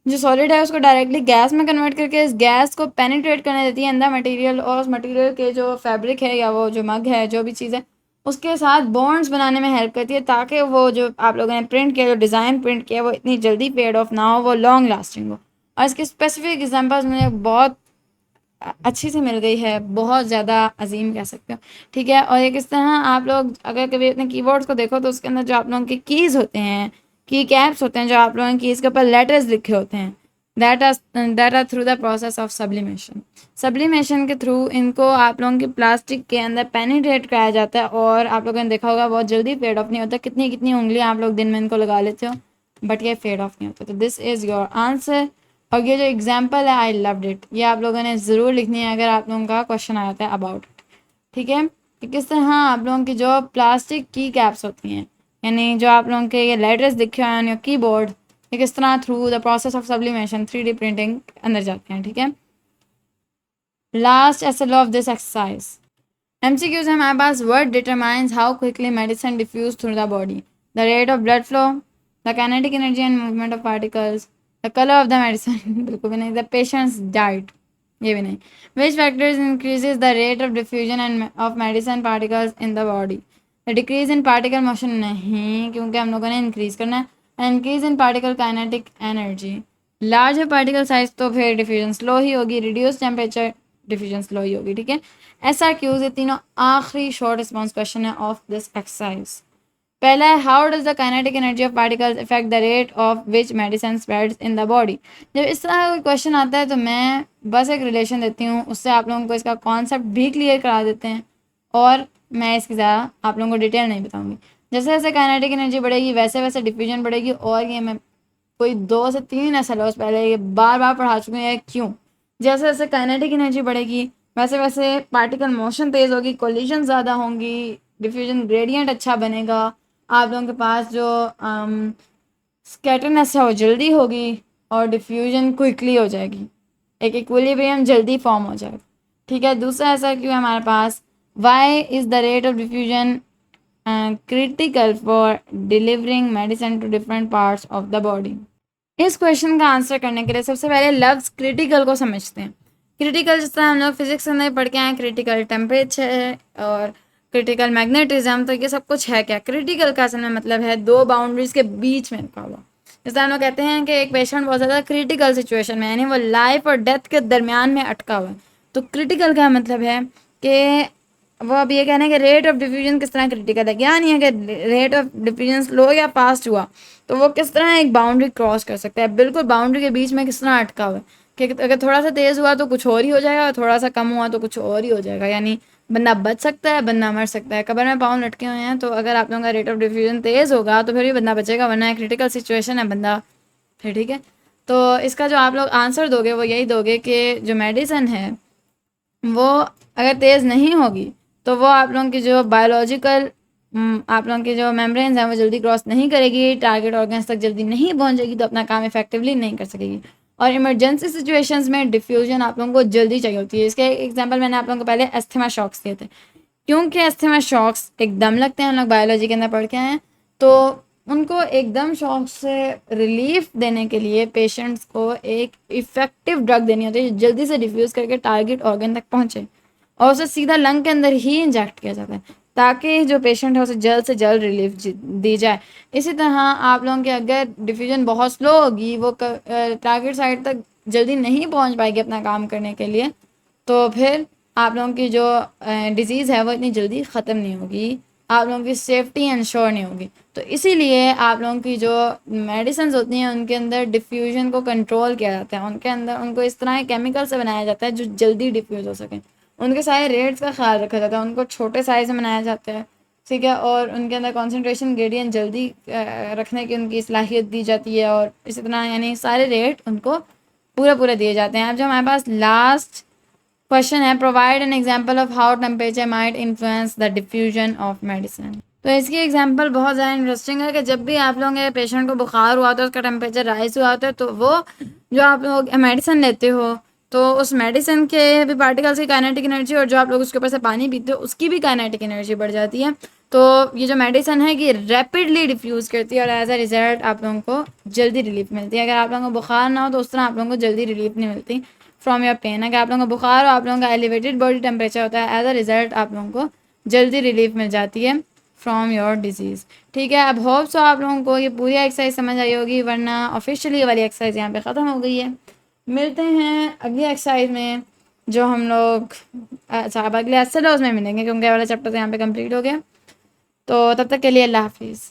Speaker 1: जो सॉलिड है उसको डायरेक्टली गैस में कन्वर्ट करके इस गैस को पेनिट्रेट करने देती है अंदर मटेरियल, और उस मटेरियल के जो फैब्रिक है या वो जो मग है, जो भी चीज़ है, उसके साथ बॉन्ड्स बनाने में हेल्प करती है, ताकि वो जो आप लोगों ने प्रिंट किया, जो डिज़ाइन प्रिंट किया, वो इतनी जल्दी फेड ऑफ ना हो, वो लॉन्ग लास्टिंग हो। और इसके स्पेसिफिक एग्जांपल्स मुझे बहुत अच्छी से मिल गई है, बहुत ज़्यादा अजीम कह सकते हो। ठीक है, और एक इस तरह आप लोग अगर कभी अपने कीबोर्ड्स को देखो तो उसके अंदर जो आप लोगों के कीज़ होते हैं, की कैप्स होते हैं, जो आप लोगों की कीज़ के ऊपर लेटर्स लिखे होते हैं, that are through the process of sublimation. Sublimation के थ्रू इनको आप लोगों की प्लास्टिक के अंदर पेनिट्रेट कराया जाता है, और आप लोगों ने देखा होगा बहुत जल्दी फेड ऑफ नहीं होता। कितनी कितनी उंगलियां आप लोग दिन में इनको लगा लेते हो, बट ये फेड ऑफ नहीं होता। तो दिस इज़ योर आंसर। और ये जो एग्जाम्पल है, आई लव्ड इट, ये आप लोगों ने ज़रूर लिखनी है अगर आप लोगों का क्वेश्चन आता है अबाउट इट। ठीक है, कि किस तरह आप लोगों की जो प्लास्टिक की कैप्स होती हैं, यानी जो आप लोगों के ये लेटर्स लिखे हुए हैं या कीबोर्ड, ये किस तरह through the process of sublimation 3D printing अंदर जाते हैं। ठीक है, last SL of this exercise MCQs है हमारे पास। Word determines how quickly medicine diffuse through the body, the rate of blood flow, the kinetic energy and movement of particles, the colour of the medicine बिल्कुल भी नहीं, the patient's diet, ये भी नहीं, which factors increases the rate of diffusion and of medicine particles in the body, the decrease in particle motion नहीं, क्योंकि हम लोगों ने इंक्रीज करना है, and increase in particle kinetic energy. Larger particle size तो फिर डिफ्यूजन स्लो ही होगी, रिड्यूस टेम्परेचर डिफ्यूजन स्लो ही होगी। ठीक है, SRQs ये तीनों आखिरी शॉर्ट रिस्पॉन्स क्वेश्चन है ऑफ दिस एक्सरसाइज। पहला है how does the kinetic energy of particles effect the rate of which medicine spreads in the body. जब इस तरह का क्वेश्चन आता है तो मैं बस एक रिलेशन देती हूँ, उससे आप लोगों को इसका कॉन्सेप्ट भी क्लियर करा देते हैं, और मैं इसकी ज़्यादा आप लोगों को डिटेल नहीं बताऊँगी। जैसे जैसे काइनेटिक एनर्जी बढ़ेगी वैसे वैसे डिफ्यूजन बढ़ेगी, और ये मैं कोई 2 से 3 SLOs पहले ये बार बार पढ़ा चुके हैं। क्यों? जैसे जैसे काइनेटिक एनर्जी बढ़ेगी वैसे वैसे पार्टिकल मोशन तेज़ होगी, कोलिजन ज़्यादा होंगी, डिफ्यूजन ग्रेडियंट अच्छा बनेगा, आप लोगों के पास जो स्कैटरनेस है वो जल्दी होगी, और डिफ्यूजन क्विकली हो जाएगी, एक इक्विलिब्रियम जल्दी फॉर्म हो जाएगा। ठीक है, दूसरा ऐसा क्यों है हमारे पास, why is the rate of diffusion critical for delivering medicine to different parts of the body. इस क्वेश्चन का आंसर करने के लिए सबसे पहले लफ्ज़ क्रिटिकल को समझते हैं। क्रिटिकल जिस तरह हम लोग फिजिक्स के अंदर पढ़ के आए, क्रिटिकल टेम्परेचर और क्रिटिकल मैग्नेटिज्म, तो ये सब कुछ है क्या? क्रिटिकल का असल में मतलब है दो बाउंड्रीज के बीच में रुका हुआ। जिस तरह हम लोग कहते हैं कि एक पेशेंट बहुत ज़्यादा क्रिटिकल सिचुएशन में, यानी वो लाइफ और डेथ के दरमियान में अटका हुआ है, तो क्रिटिकल का मतलब है कि वो अब ये कहने के रेट ऑफ डिफ्यूजन किस तरह क्रिटिकल है, क्या नहीं है कि रेट ऑफ डिफ्यूजन स्लो या फास्ट हुआ तो वो किस तरह एक बाउंड्री क्रॉस कर सकता है, बिल्कुल बाउंड्री के बीच में किस तरह अटका हुआ है, कि अगर थोड़ा सा तेज़ हुआ तो कुछ और ही हो जाएगा, और थोड़ा सा कम हुआ तो कुछ और ही हो जाएगा, यानी बंदा बच सकता है, बंदा मर सकता है। कब्र में पाँव लटके हुए हैं, तो अगर आप लोगों का रेट ऑफ डिफ्यूजन तेज़ होगा तो फिर भी बंदा बचेगा, वरना क्रिटिकल सिचुएशन है बंदा फिर। ठीक है, तो इसका जो आप लोग आंसर दोगे वो यही दोगे कि जो मेडिसिन है वो अगर तेज़ नहीं होगी तो वो आप लोगों की जो बायोलॉजिकल आप लोगों की जो मेम्ब्रेन्स हैं वो जल्दी क्रॉस नहीं करेगी, टारगेट ऑर्गन्स तक जल्दी नहीं पहुंचेगी, तो अपना काम इफेक्टिवली नहीं कर सकेगी। और इमरजेंसी सिचुएशंस में डिफ्यूजन आप लोगों को जल्दी चाहिए होती है। इसके एग्जांपल मैंने आप लोगों को पहले एस्थमा शॉक्स दिए थे, क्योंकि एस्थमा शॉक्स एकदम लगते हैं, हम लोग बायोलॉजी के अंदर पढ़ के आए हैं, तो उनको एकदम शॉक से रिलीफ देने के लिए पेशेंट्स को एक इफ़ेक्टिव ड्रग देनी होती है जो जल्दी से डिफ्यूज़ करके टारगेट ऑर्गन तक पहुँचे, और उसे सीधा लंग के अंदर ही इंजेक्ट किया जाता है ताकि जो पेशेंट है उसे जल्द से जल्द रिलीफ दी जाए। इसी तरह आप लोगों के अगर डिफ्यूजन बहुत स्लो होगी, वो टारगेट साइट तक जल्दी नहीं पहुंच पाएगी अपना काम करने के लिए, तो फिर आप लोगों की जो डिज़ीज़ है वो इतनी जल्दी ख़त्म नहीं होगी, आप लोगों की सेफ्टी इंश्योर नहीं होगी। तो इसीलिए आप लोगों की जो मेडिसिन होती हैं उनके अंदर डिफ्यूजन को कंट्रोल किया जाता है, उनके अंदर उनको इस तरह के केमिकल से बनाया जाता है जो जल्दी डिफ्यूज़ हो सकें। उनके सारे रेट्स का ख्याल रखा जाता है, उनको छोटे साइज़ में बनाया जाता है, ठीक है, और उनके अंदर कॉन्सेंट्रेशन ग्रेडियंट जल्दी रखने की उनकी सलाहियत दी जाती है, और इसी तरह यानी सारे रेट उनको पूरे दिए जाते हैं। अब जो हमारे पास लास्ट क्वेश्चन है, provide an example of how temperature might influence the diffusion of medicine. तो इसकी एग्जांपल बहुत ज़्यादा इंटरेस्टिंग है कि जब भी आप लोगों के पेशेंट को बुखार हुआ होता है, उसका टेम्परेचर राइज हुआ होता है, तो वो जो आप लोग मेडिसिन लेते हो तो उस मेडिसिन के भी पार्टिकल्स की काइनेटिक एनर्जी और जो आप लोग उसके ऊपर से पानी पीते हो उसकी भी काइनेटिक एनर्जी बढ़ जाती है। तो ये जो मेडिसिन है कि रैपिडली डिफ्यूज़ करती है और एज अ रिजल्ट आप लोगों को जल्दी रिलीफ मिलती है। अगर आप लोगों को बुखार ना हो तो उस तरह आप लोगों को जल्दी रिलीफ नहीं मिलती फ्रॉम योर पेन। अगर आप लोगों को बुखार हो, आप लोगों का एलिवेटेड बॉडी टेम्परेचर होता है, एज अ रिजल्ट आप लोगों को जल्दी रिलीफ मिल जाती है फ्रॉम योर डिजीज़। ठीक है, अब होप सो आप लोगों को ये पूरी एक्सरसाइज समझ आई होगी, वरना ऑफिशियली वाली एक्सरसाइज यहाँ पे ख़त्म हो गई है। मिलते हैं अगली एक्सरसाइज में, जो हम लोग अच्छा अब अगले एस्टेडोज में मिलेंगे क्योंकि वाला चैप्टर तो यहाँ पे कंप्लीट हो गया। तो तब तक के लिए अल्लाह हाफिज़।